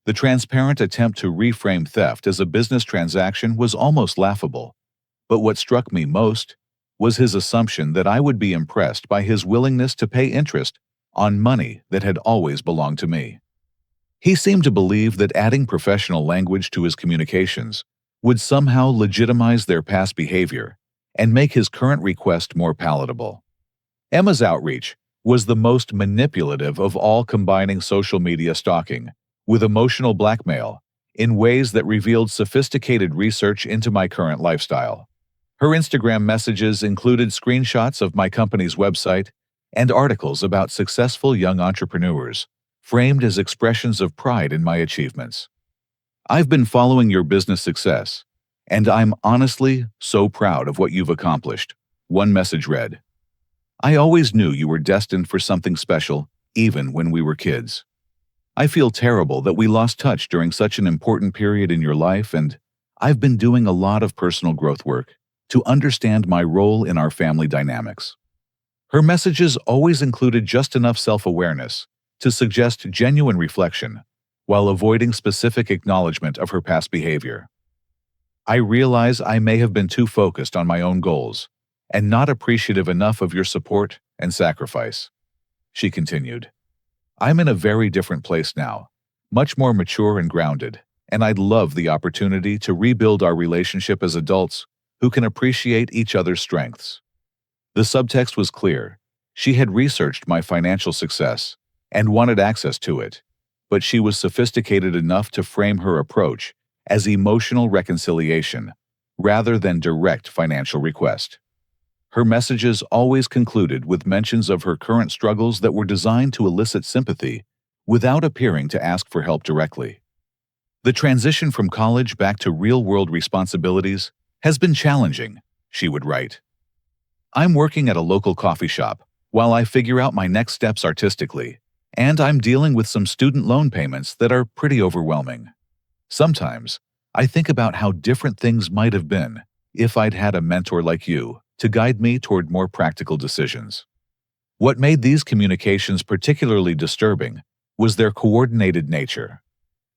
The transparent attempt to reframe theft as a business transaction was almost laughable, but what struck me most was his assumption that I would be impressed by his willingness to pay interest on money that had always belonged to me. He seemed to believe that adding professional language to his communications would somehow legitimize their past behavior and make his current request more palatable. Emma's outreach was the most manipulative of all, combining social media stalking with emotional blackmail in ways that revealed sophisticated research into my current lifestyle. Her Instagram messages included screenshots of my company's website and articles about successful young entrepreneurs, framed as expressions of pride in my achievements. "I've been following your business success, and I'm honestly so proud of what you've accomplished," one message read. "I always knew you were destined for something special, even when we were kids. I feel terrible that we lost touch during such an important period in your life, and I've been doing a lot of personal growth work to understand my role in our family dynamics." Her messages always included just enough self-awareness to suggest genuine reflection, while avoiding specific acknowledgement of her past behavior. "I realize I may have been too focused on my own goals and not appreciative enough of your support and sacrifice," she continued. "I'm in a very different place now, much more mature and grounded, and I'd love the opportunity to rebuild our relationship as adults who can appreciate each other's strengths." The subtext was clear. She had researched my financial success and wanted access to it, but she was sophisticated enough to frame her approach as emotional reconciliation rather than direct financial request. Her messages always concluded with mentions of her current struggles that were designed to elicit sympathy without appearing to ask for help directly. "The transition from college back to real-world responsibilities has been challenging," she would write. "I'm working at a local coffee shop while I figure out my next steps artistically, and I'm dealing with some student loan payments that are pretty overwhelming. Sometimes I think about how different things might have been if I'd had a mentor like you to guide me toward more practical decisions." What made these communications particularly disturbing was their coordinated nature.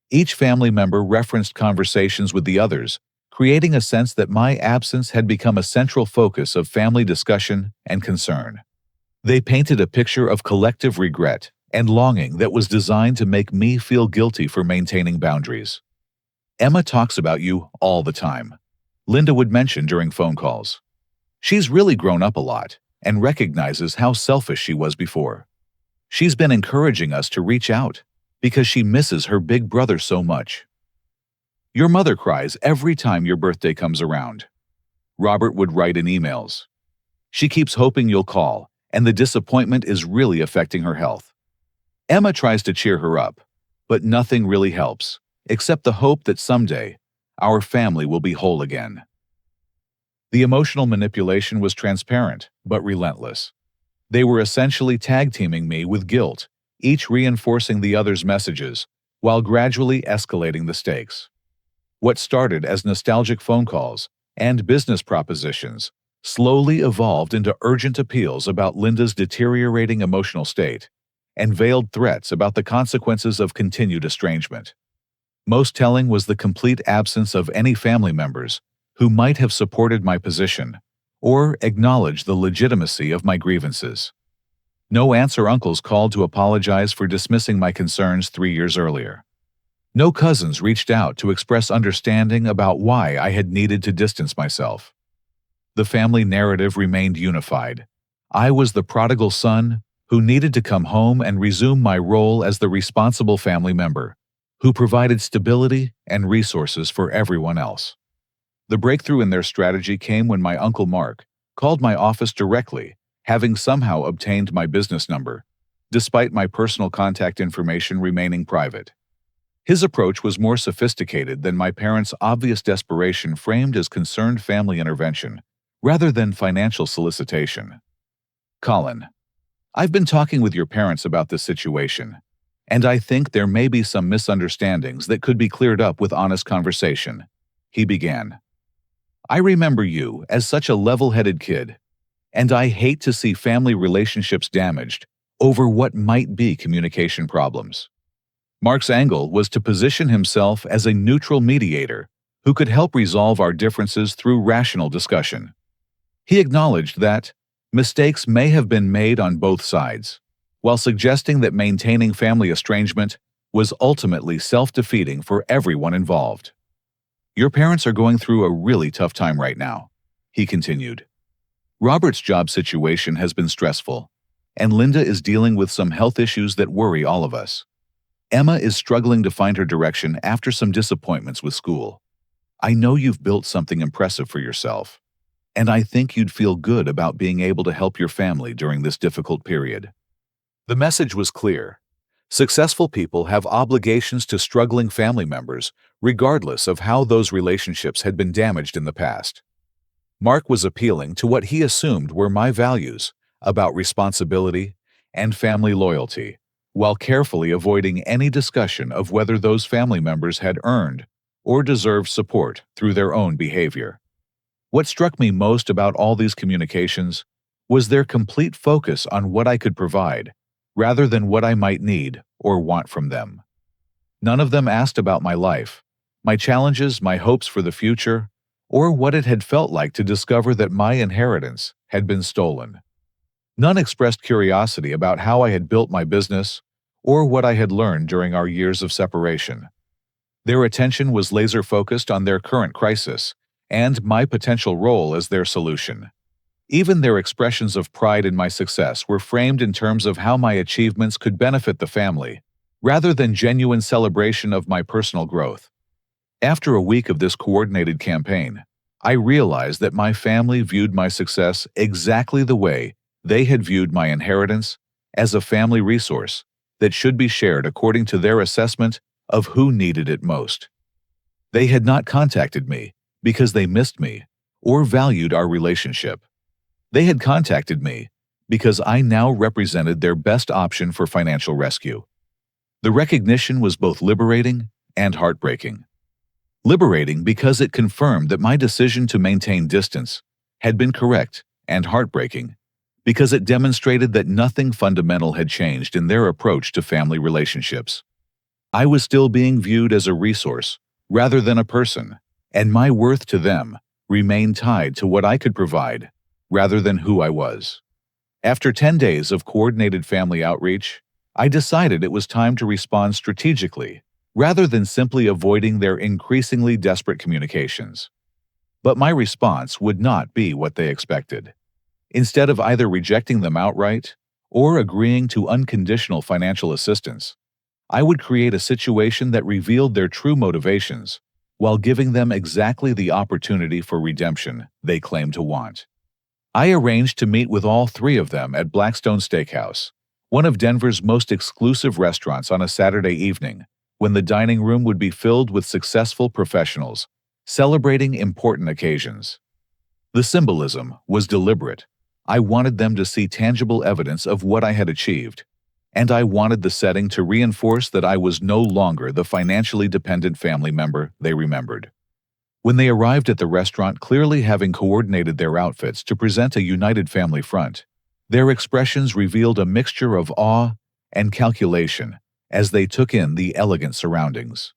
Each family member referenced conversations with the others, creating a sense that my absence had become a central focus of family discussion and concern. They painted a picture of collective regret and longing that was designed to make me feel guilty for maintaining boundaries. "Emma talks about you all the time," Linda would mention during phone calls. "She's really grown up a lot and recognizes how selfish she was before. She's been encouraging us to reach out because she misses her big brother so much. Your mother cries every time your birthday comes around," Robert would write in emails. "She keeps hoping you'll call, and the disappointment is really affecting her health." Emma tries to cheer her up, but nothing really helps, except the hope that someday our family will be whole again. The emotional manipulation was transparent, but relentless. They were essentially tag-teaming me with guilt, each reinforcing the other's messages, while gradually escalating the stakes. What started as nostalgic phone calls and business propositions slowly evolved into urgent appeals about Linda's deteriorating emotional state and veiled threats about the consequences of continued estrangement. Most telling was the complete absence of any family members who might have supported my position or acknowledged the legitimacy of my grievances. No aunts or uncles called to apologize for dismissing my concerns 3 years earlier. No cousins reached out to express understanding about why I had needed to distance myself. The family narrative remained unified. I was the prodigal son who needed to come home and resume my role as the responsible family member, who provided stability and resources for everyone else. The breakthrough in their strategy came when my Uncle Mark called my office directly, having somehow obtained my business number, despite my personal contact information remaining private. His approach was more sophisticated than my parents' obvious desperation framed as concerned family intervention, rather than financial solicitation. "Colin, I've been talking with your parents about this situation, and I think there may be some misunderstandings that could be cleared up with honest conversation," he began. "I remember you as such a level-headed kid, and I hate to see family relationships damaged over what might be communication problems." Mark's angle was to position himself as a neutral mediator who could help resolve our differences through rational discussion. He acknowledged that mistakes may have been made on both sides, while suggesting that maintaining family estrangement was ultimately self-defeating for everyone involved. "Your parents are going through a really tough time right now," he continued. "Robert's job situation has been stressful, and Linda is dealing with some health issues that worry all of us. Emma is struggling to find her direction after some disappointments with school. I know you've built something impressive for yourself, and I think you'd feel good about being able to help your family during this difficult period." The message was clear. Successful people have obligations to struggling family members, regardless of how those relationships had been damaged in the past. Mark was appealing to what he assumed were my values about responsibility and family loyalty, while carefully avoiding any discussion of whether those family members had earned or deserved support through their own behavior. What struck me most about all these communications was their complete focus on what I could provide, rather than what I might need or want from them. None of them asked about my life, my challenges, my hopes for the future, or what it had felt like to discover that my inheritance had been stolen. None expressed curiosity about how I had built my business or what I had learned during our years of separation. Their attention was laser-focused on their current crisis and my potential role as their solution. Even their expressions of pride in my success were framed in terms of how my achievements could benefit the family, rather than genuine celebration of my personal growth. After a week of this coordinated campaign, I realized that my family viewed my success exactly the way they had viewed my inheritance, as a family resource that should be shared according to their assessment of who needed it most. They had not contacted me because they missed me or valued our relationship. They had contacted me because I now represented their best option for financial rescue. The recognition was both liberating and heartbreaking. Liberating because it confirmed that my decision to maintain distance had been correct, and heartbreaking because it demonstrated that nothing fundamental had changed in their approach to family relationships. I was still being viewed as a resource rather than a person, and my worth to them remained tied to what I could provide rather than who I was. After 10 days of coordinated family outreach, I decided it was time to respond strategically rather than simply avoiding their increasingly desperate communications. But my response would not be what they expected. Instead of either rejecting them outright or agreeing to unconditional financial assistance, I would create a situation that revealed their true motivations while giving them exactly the opportunity for redemption they claim to want. I arranged to meet with all three of them at Blackstone Steakhouse, one of Denver's most exclusive restaurants, on a Saturday evening, when the dining room would be filled with successful professionals celebrating important occasions. The symbolism was deliberate. I wanted them to see tangible evidence of what I had achieved, and I wanted the setting to reinforce that I was no longer the financially dependent family member they remembered. When they arrived at the restaurant, clearly having coordinated their outfits to present a united family front, their expressions revealed a mixture of awe and calculation as they took in the elegant surroundings.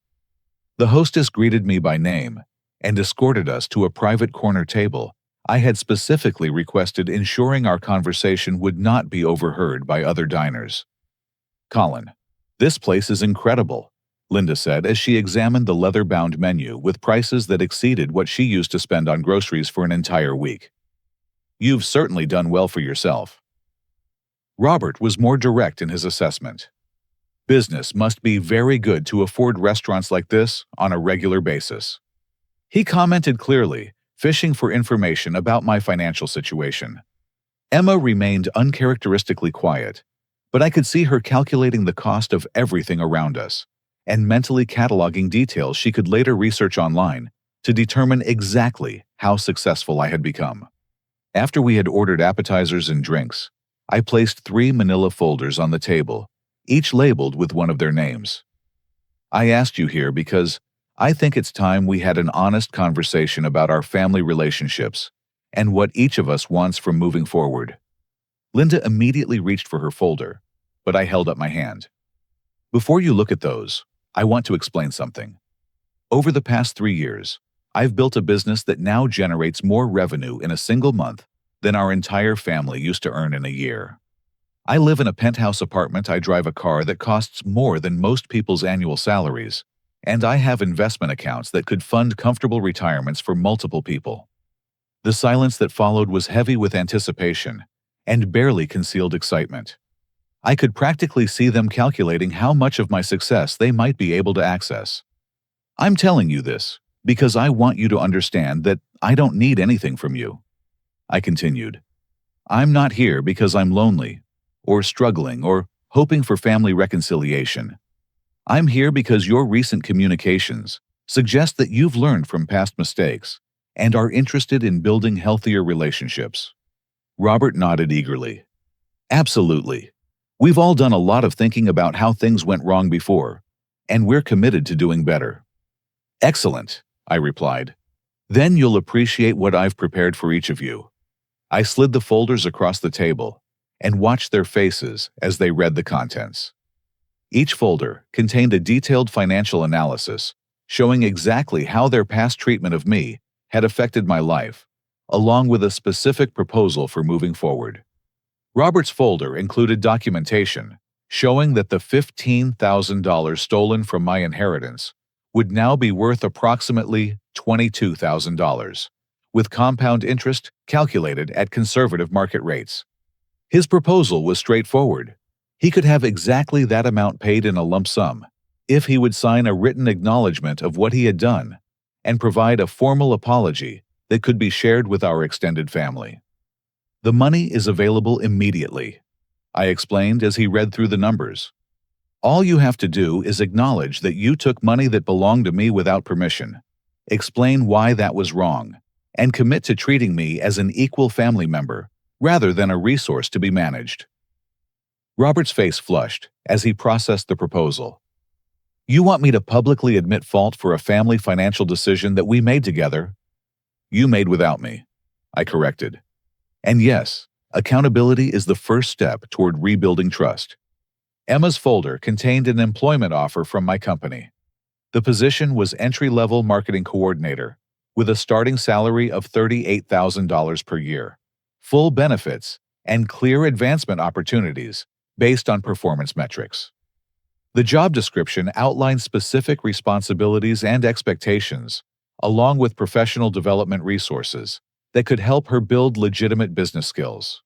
The hostess greeted me by name and escorted us to a private corner table I had specifically requested, ensuring our conversation would not be overheard by other diners. "Colin, this place is incredible," Linda said as she examined the leather-bound menu with prices that exceeded what she used to spend on groceries for an entire week. "You've certainly done well for yourself." Robert was more direct in his assessment. "Business must be very good to afford restaurants like this on a regular basis." He commented clearly, fishing for information about my financial situation. Emma remained uncharacteristically quiet, but I could see her calculating the cost of everything around us and mentally cataloging details she could later research online to determine exactly how successful I had become. After we had ordered appetizers and drinks, I placed 3 manila folders on the table, each labeled with one of their names. "I asked you here because I think it's time we had an honest conversation about our family relationships and what each of us wants from moving forward." Linda immediately reached for her folder, but I held up my hand. "Before you look at those, I want to explain something. Over the past 3 years, I've built a business that now generates more revenue in a single month than our entire family used to earn in a year. I live in a penthouse apartment, I drive a car that costs more than most people's annual salaries, and I have investment accounts that could fund comfortable retirements for multiple people." The silence that followed was heavy with anticipation and barely concealed excitement. I could practically see them calculating how much of my success they might be able to access. "I'm telling you this because I want you to understand that I don't need anything from you," I continued. "I'm not here because I'm lonely, or struggling, or hoping for family reconciliation. I'm here because your recent communications suggest that you've learned from past mistakes and are interested in building healthier relationships." Robert nodded eagerly. "Absolutely. We've all done a lot of thinking about how things went wrong before, and we're committed to doing better." "Excellent," I replied. "Then you'll appreciate what I've prepared for each of you." I slid the folders across the table and watched their faces as they read the contents. Each folder contained a detailed financial analysis showing exactly how their past treatment of me had affected my life, along with a specific proposal for moving forward. Robert's folder included documentation showing that the $15,000 stolen from my inheritance would now be worth approximately $22,000, with compound interest calculated at conservative market rates. His proposal was straightforward. He could have exactly that amount paid in a lump sum if he would sign a written acknowledgement of what he had done and provide a formal apology that could be shared with our extended family. "The money is available immediately," I explained as he read through the numbers. "All you have to do is acknowledge that you took money that belonged to me without permission, explain why that was wrong, and commit to treating me as an equal family member rather than a resource to be managed." Robert's face flushed as he processed the proposal. "You want me to publicly admit fault for a family financial decision that we made together?" "You made without me," I corrected. "And yes, accountability is the first step toward rebuilding trust." Emma's folder contained an employment offer from my company. The position was entry-level marketing coordinator, with a starting salary of $38,000 per year, full benefits, and clear advancement opportunities based on performance metrics. The job description outlined specific responsibilities and expectations, along with professional development resources that could help her build legitimate business skills.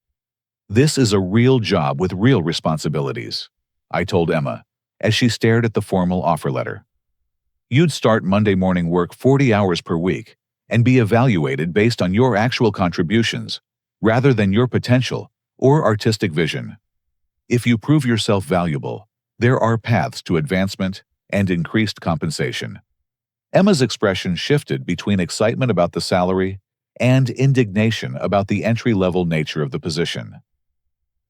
"This is a real job with real responsibilities," I told Emma as she stared at the formal offer letter. "You'd start Monday morning work 40 hours per week and be evaluated based on your actual contributions rather than your potential or artistic vision. If you prove yourself valuable, there are paths to advancement and increased compensation." Emma's expression shifted between excitement about the salary and indignation about the entry-level nature of the position.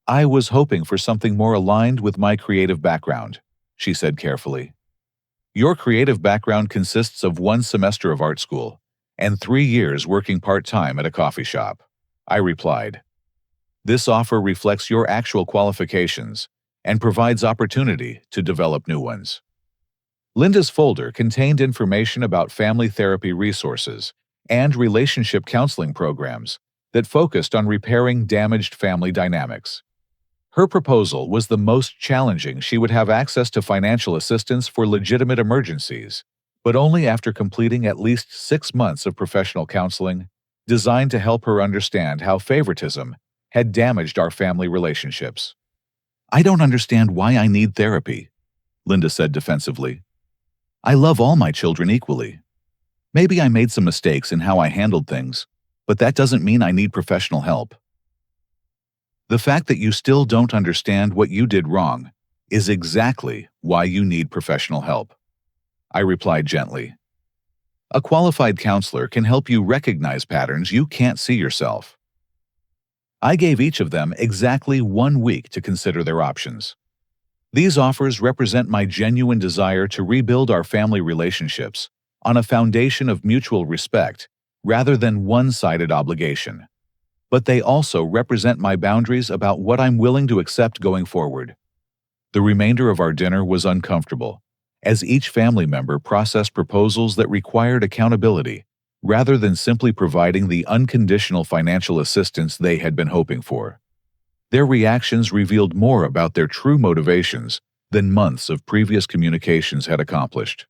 "I was hoping for something more aligned with my creative background," she said carefully. "Your creative background consists of 1 semester of art school and 3 years working part-time at a coffee shop," I replied. "This offer reflects your actual qualifications and provides opportunity to develop new ones." Linda's folder contained information about family therapy resources and relationship counseling programs that focused on repairing damaged family dynamics. Her proposal was the most challenging. She would have access to financial assistance for legitimate emergencies, but only after completing at least 6 months of professional counseling designed to help her understand how favoritism had damaged our family relationships. "I don't understand why I need therapy," Linda said defensively. "I love all my children equally. Maybe I made some mistakes in how I handled things, but that doesn't mean I need professional help." "The fact that you still don't understand what you did wrong is exactly why you need professional help," I replied gently. "A qualified counselor can help you recognize patterns you can't see yourself." I gave each of them exactly 1 week to consider their options. These offers represent my genuine desire to rebuild our family relationships on a foundation of mutual respect rather than one-sided obligation. But they also represent my boundaries about what I'm willing to accept going forward. The remainder of our dinner was uncomfortable, as each family member processed proposals that required accountability rather than simply providing the unconditional financial assistance they had been hoping for. Their reactions revealed more about their true motivations than months of previous communications had accomplished.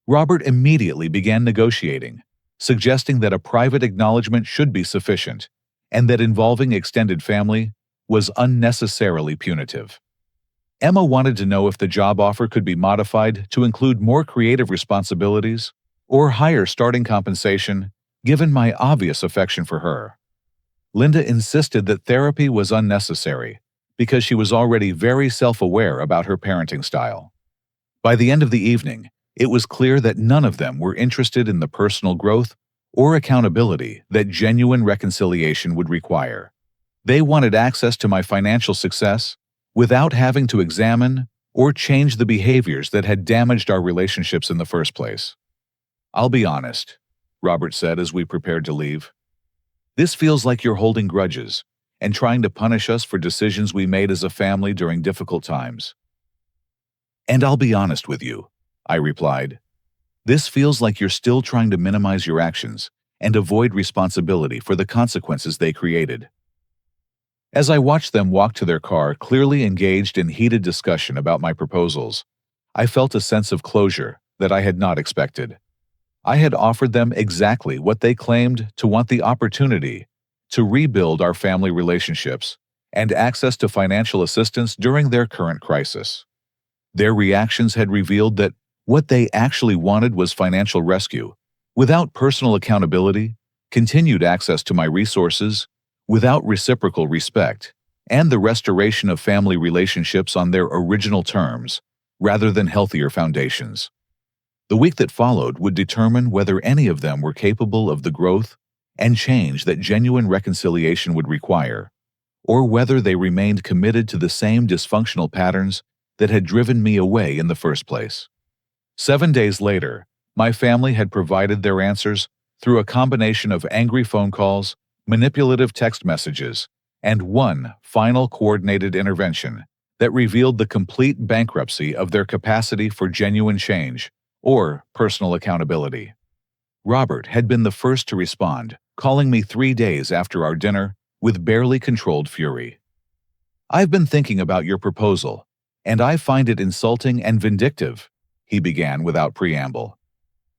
Robert immediately began negotiating, suggesting that a private acknowledgement should be sufficient, and that involving extended family was unnecessarily punitive. Emma wanted to know if the job offer could be modified to include more creative responsibilities or higher starting compensation, given my obvious affection for her. Linda insisted that therapy was unnecessary because she was already very self-aware about her parenting style. By the end of the evening, it was clear that none of them were interested in the personal growth or accountability that genuine reconciliation would require. They wanted access to my financial success without having to examine or change the behaviors that had damaged our relationships in the first place. "I'll be honest," Robert said as we prepared to leave. "This feels like you're holding grudges and trying to punish us for decisions we made as a family during difficult times." "And I'll be honest with you," I replied. "This feels like you're still trying to minimize your actions and avoid responsibility for the consequences they created." As I watched them walk to their car, clearly engaged in heated discussion about my proposals, I felt a sense of closure that I had not expected. I had offered them exactly what they claimed to want: the opportunity to rebuild our family relationships and access to financial assistance during their current crisis. Their reactions had revealed that what they actually wanted was financial rescue, without personal accountability, continued access to my resources, without reciprocal respect, and the restoration of family relationships on their original terms, rather than healthier foundations. The week that followed would determine whether any of them were capable of the growth and change that genuine reconciliation would require, or whether they remained committed to the same dysfunctional patterns that had driven me away in the first place. 7 days later, my family had provided their answers through a combination of angry phone calls, manipulative text messages, and one final coordinated intervention that revealed the complete bankruptcy of their capacity for genuine change or personal accountability. Robert had been the first to respond, calling me 3 days after our dinner with barely controlled fury. "I've been thinking about your proposal, and I find it insulting and vindictive," he began without preamble.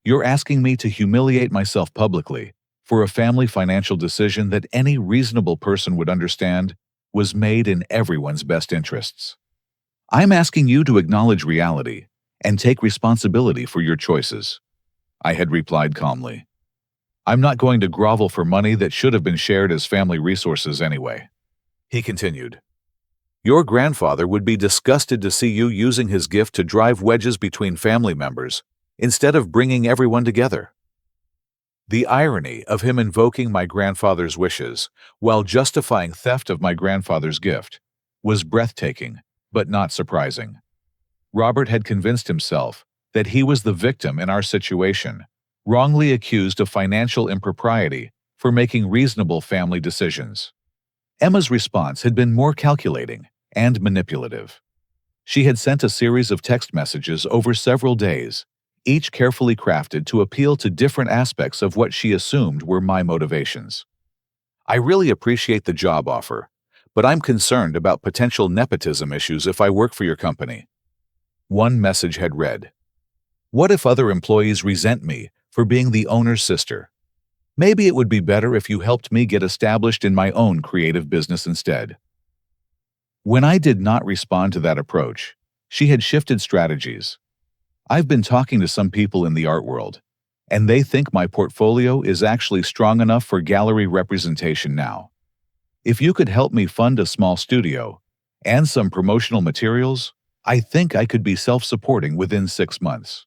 "You're asking me to humiliate myself publicly for a family financial decision that any reasonable person would understand was made in everyone's best interests. I'm asking you to acknowledge reality and take responsibility for your choices," I had replied calmly. "I'm not going to grovel for money that should have been shared as family resources anyway." He continued, "Your grandfather would be disgusted to see you using his gift to drive wedges between family members instead of bringing everyone together." The irony of him invoking my grandfather's wishes while justifying theft of my grandfather's gift was breathtaking, but not surprising. Robert had convinced himself that he was the victim in our situation, wrongly accused of financial impropriety for making reasonable family decisions. Emma's response had been more calculating and manipulative. She had sent a series of text messages over several days, each carefully crafted to appeal to different aspects of what she assumed were my motivations. "I really appreciate the job offer, but I'm concerned about potential nepotism issues if I work for your company." One message had read, "What if other employees resent me for being the owner's sister? Maybe it would be better if you helped me get established in my own creative business instead." When I did not respond to that approach, she had shifted strategies. "I've been talking to some people in the art world, and they think my portfolio is actually strong enough for gallery representation now. If you could help me fund a small studio and some promotional materials, I think I could be self-supporting within 6 months."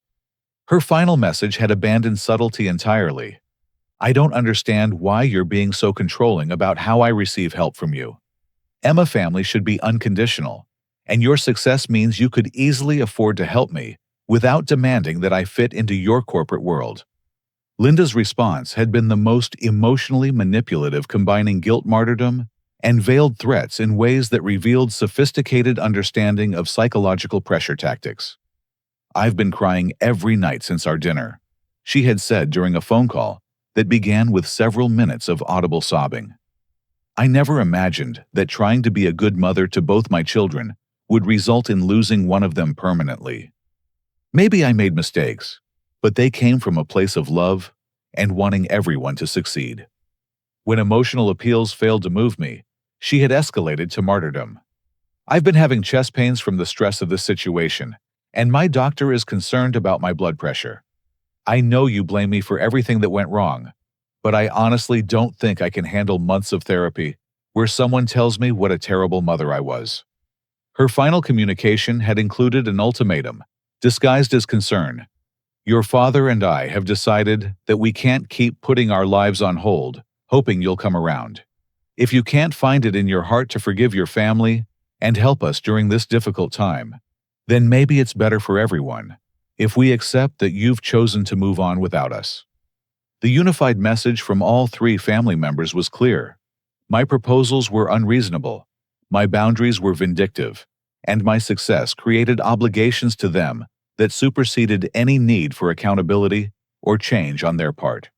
Her final message had abandoned subtlety entirely. "I don't understand why you're being so controlling about how I receive help from you. Emma family should be unconditional, and your success means you could easily afford to help me without demanding that I fit into your corporate world." Linda's response had been the most emotionally manipulative, combining guilt martyrdom and veiled threats in ways that revealed sophisticated understanding of psychological pressure tactics. "I've been crying every night since our dinner," she had said during a phone call that began with several minutes of audible sobbing. "I never imagined that trying to be a good mother to both my children would result in losing one of them permanently. Maybe I made mistakes, but they came from a place of love and wanting everyone to succeed." When emotional appeals failed to move me, she had escalated to martyrdom. "I've been having chest pains from the stress of this situation, and my doctor is concerned about my blood pressure. I know you blame me for everything that went wrong, but I honestly don't think I can handle months of therapy where someone tells me what a terrible mother I was." Her final communication had included an ultimatum, disguised as concern. "Your father and I have decided that we can't keep putting our lives on hold, hoping you'll come around. If you can't find it in your heart to forgive your family and help us during this difficult time, then maybe it's better for everyone if we accept that you've chosen to move on without us." The unified message from all 3 family members was clear. My proposals were unreasonable, my boundaries were vindictive, and my success created obligations to them that superseded any need for accountability or change on their part.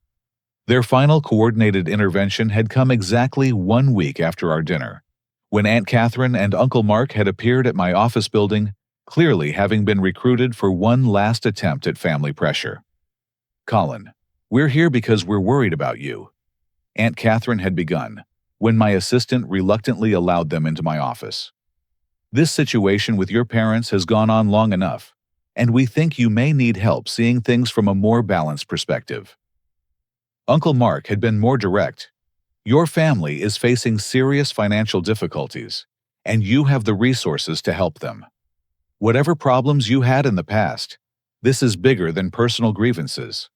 Their final coordinated intervention had come exactly 1 week after our dinner, when Aunt Catherine and Uncle Mark had appeared at my office building, clearly having been recruited for one last attempt at family pressure. "Colin, we're here because we're worried about you," Aunt Catherine had begun, when my assistant reluctantly allowed them into my office. "This situation with your parents has gone on long enough, and we think you may need help seeing things from a more balanced perspective." Uncle Mark had been more direct. "Your family is facing serious financial difficulties, and you have the resources to help them. Whatever problems you had in the past, this is bigger than personal grievances.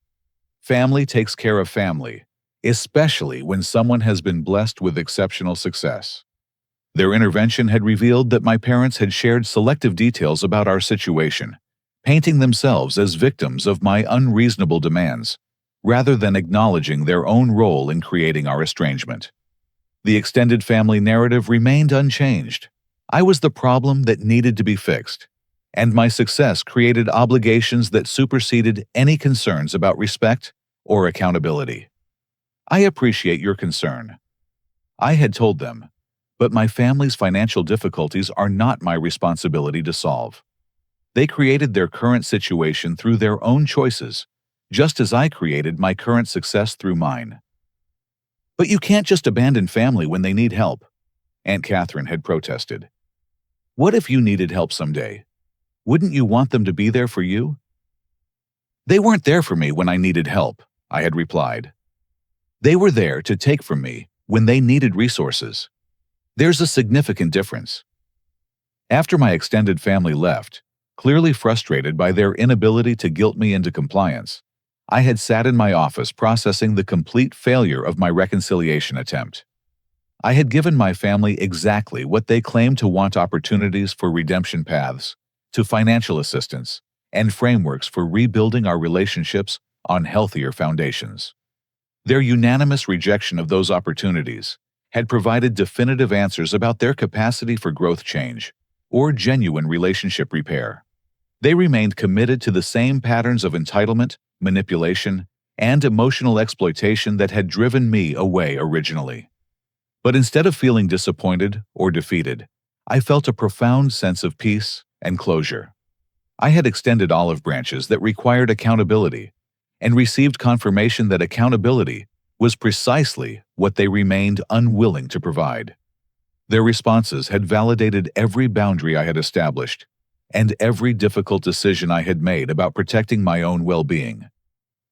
Family takes care of family, especially when someone has been blessed with exceptional success." Their intervention had revealed that my parents had shared selective details about our situation, painting themselves as victims of my unreasonable demands, rather than acknowledging their own role in creating our estrangement. The extended family narrative remained unchanged. I was the problem that needed to be fixed, and my success created obligations that superseded any concerns about respect or accountability. I appreciate your concern. I had told them, but my family's financial difficulties are not my responsibility to solve. They created their current situation through their own choices, just as I created my current success through mine. But you can't just abandon family when they need help, Aunt Catherine had protested. What if you needed help someday? Wouldn't you want them to be there for you? They weren't there for me when I needed help, I had replied. They were there to take from me when they needed resources. There's a significant difference. After my extended family left, clearly frustrated by their inability to guilt me into compliance, I had sat in my office processing the complete failure of my reconciliation attempt. I had given my family exactly what they claimed to want: opportunities for redemption paths, to financial assistance, and frameworks for rebuilding our relationships on healthier foundations. Their unanimous rejection of those opportunities had provided definitive answers about their capacity for growth change or genuine relationship repair. They remained committed to the same patterns of entitlement, manipulation, and emotional exploitation that had driven me away originally. But instead of feeling disappointed or defeated, I felt a profound sense of peace and closure. I had extended olive branches that required accountability and received confirmation that accountability was precisely what they remained unwilling to provide. Their responses had validated every boundary I had established and every difficult decision I had made about protecting my own well-being.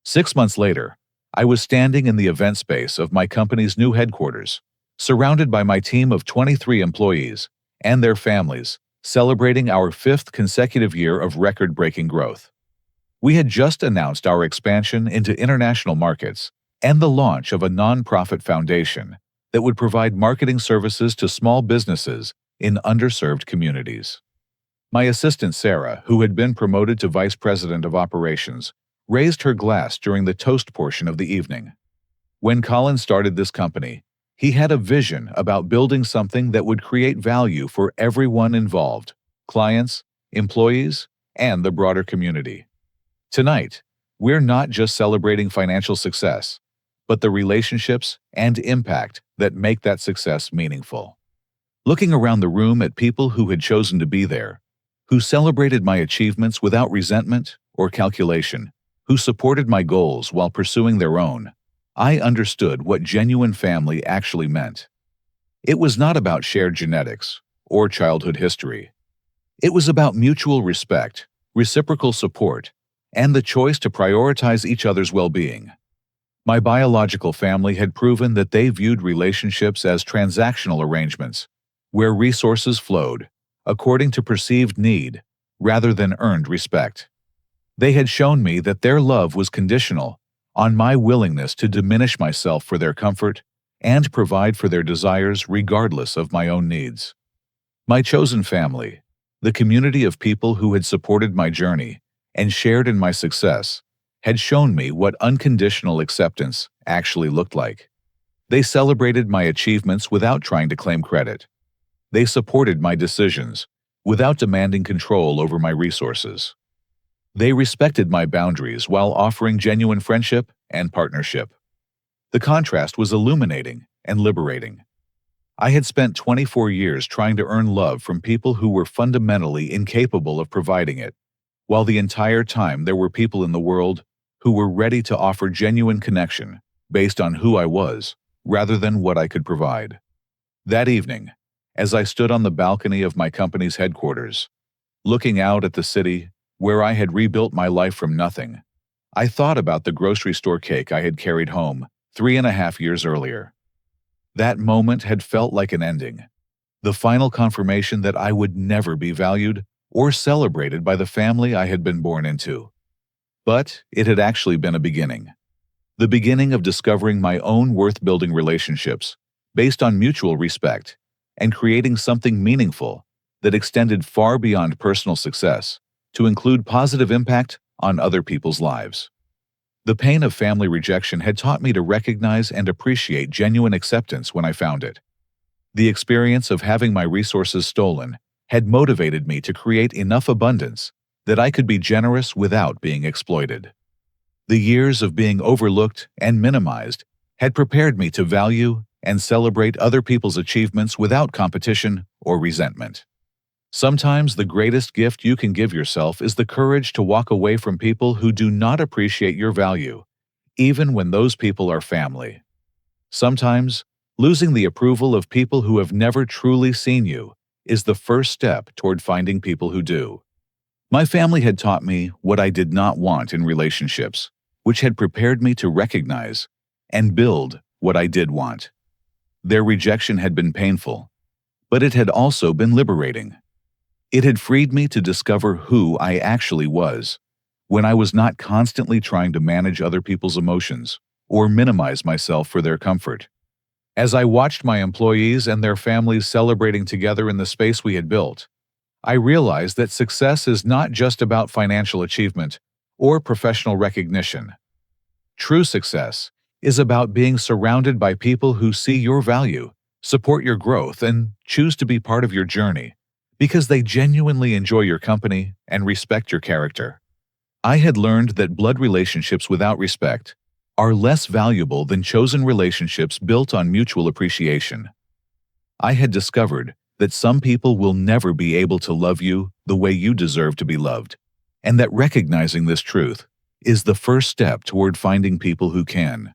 6 months later, I was standing in the event space of my company's new headquarters, surrounded by my team of 23 employees and their families, celebrating our 5th consecutive year of record-breaking growth. We had just announced our expansion into international markets and the launch of a nonprofit foundation that would provide marketing services to small businesses in underserved communities. My assistant Sarah, who had been promoted to Vice President of Operations, raised her glass during the toast portion of the evening. When Colin started this company, he had a vision about building something that would create value for everyone involved: clients, employees, and the broader community. Tonight, we're not just celebrating financial success, but the relationships and impact that make that success meaningful. Looking around the room at people who had chosen to be there, who celebrated my achievements without resentment or calculation, who supported my goals while pursuing their own, I understood what genuine family actually meant. It was not about shared genetics or childhood history. It was about mutual respect, reciprocal support, and the choice to prioritize each other's well-being. My biological family had proven that they viewed relationships as transactional arrangements, where resources flowed according to perceived need rather than earned respect. They had shown me that their love was conditional on my willingness to diminish myself for their comfort and provide for their desires regardless of my own needs. My chosen family, the community of people who had supported my journey and shared in my success, had shown me what unconditional acceptance actually looked like. They celebrated my achievements without trying to claim credit. They supported my decisions without demanding control over my resources. They respected my boundaries while offering genuine friendship and partnership. The contrast was illuminating and liberating. I had spent 24 years trying to earn love from people who were fundamentally incapable of providing it, while the entire time there were people in the world who were ready to offer genuine connection based on who I was rather than what I could provide. That evening, as I stood on the balcony of my company's headquarters, looking out at the city where I had rebuilt my life from nothing, I thought about the grocery store cake I had carried home 3.5 years earlier. That moment had felt like an ending, the final confirmation that I would never be valued or celebrated by the family I had been born into. But it had actually been a beginning. The beginning of discovering my own worth-building relationships based on mutual respect and creating something meaningful that extended far beyond personal success to include positive impact on other people's lives. The pain of family rejection had taught me to recognize and appreciate genuine acceptance when I found it. The experience of having my resources stolen had motivated me to create enough abundance that I could be generous without being exploited. The years of being overlooked and minimized had prepared me to value and celebrate other people's achievements without competition or resentment. Sometimes the greatest gift you can give yourself is the courage to walk away from people who do not appreciate your value, even when those people are family. Sometimes, losing the approval of people who have never truly seen you is the first step toward finding people who do. My family had taught me what I did not want in relationships, which had prepared me to recognize and build what I did want. Their rejection had been painful, but it had also been liberating. It had freed me to discover who I actually was, when I was not constantly trying to manage other people's emotions or minimize myself for their comfort. As I watched my employees and their families celebrating together in the space we had built, I realized that success is not just about financial achievement or professional recognition. True success is about being surrounded by people who see your value, support your growth, and choose to be part of your journey because they genuinely enjoy your company and respect your character. I had learned that blood relationships without respect are less valuable than chosen relationships built on mutual appreciation. I had discovered that some people will never be able to love you the way you deserve to be loved, and that recognizing this truth is the first step toward finding people who can.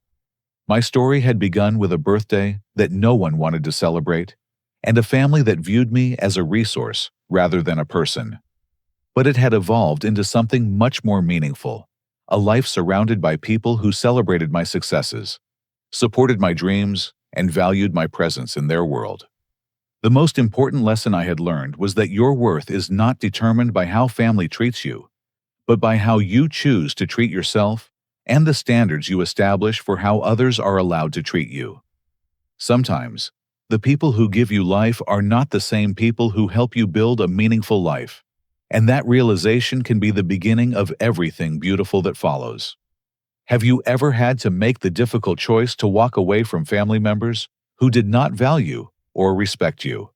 My story had begun with a birthday that no one wanted to celebrate, and a family that viewed me as a resource rather than a person. But it had evolved into something much more meaningful, a life surrounded by people who celebrated my successes, supported my dreams, and valued my presence in their world. The most important lesson I had learned was that your worth is not determined by how family treats you, but by how you choose to treat yourself and the standards you establish for how others are allowed to treat you. Sometimes, the people who give you life are not the same people who help you build a meaningful life, and that realization can be the beginning of everything beautiful that follows. Have you ever had to make the difficult choice to walk away from family members who did not value or respect you?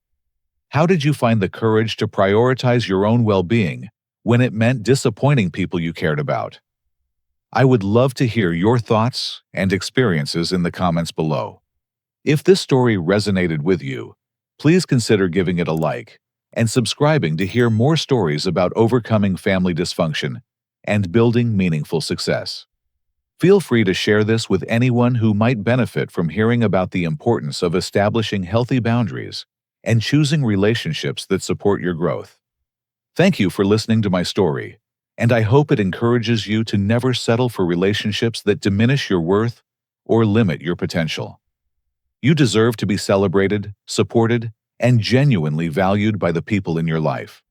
How did you find the courage to prioritize your own well-being when it meant disappointing people you cared about? I would love to hear your thoughts and experiences in the comments below. If this story resonated with you, please consider giving it a like and subscribing to hear more stories about overcoming family dysfunction and building meaningful success. Feel free to share this with anyone who might benefit from hearing about the importance of establishing healthy boundaries and choosing relationships that support your growth. Thank you for listening to my story, and I hope it encourages you to never settle for relationships that diminish your worth or limit your potential. You deserve to be celebrated, supported, and genuinely valued by the people in your life.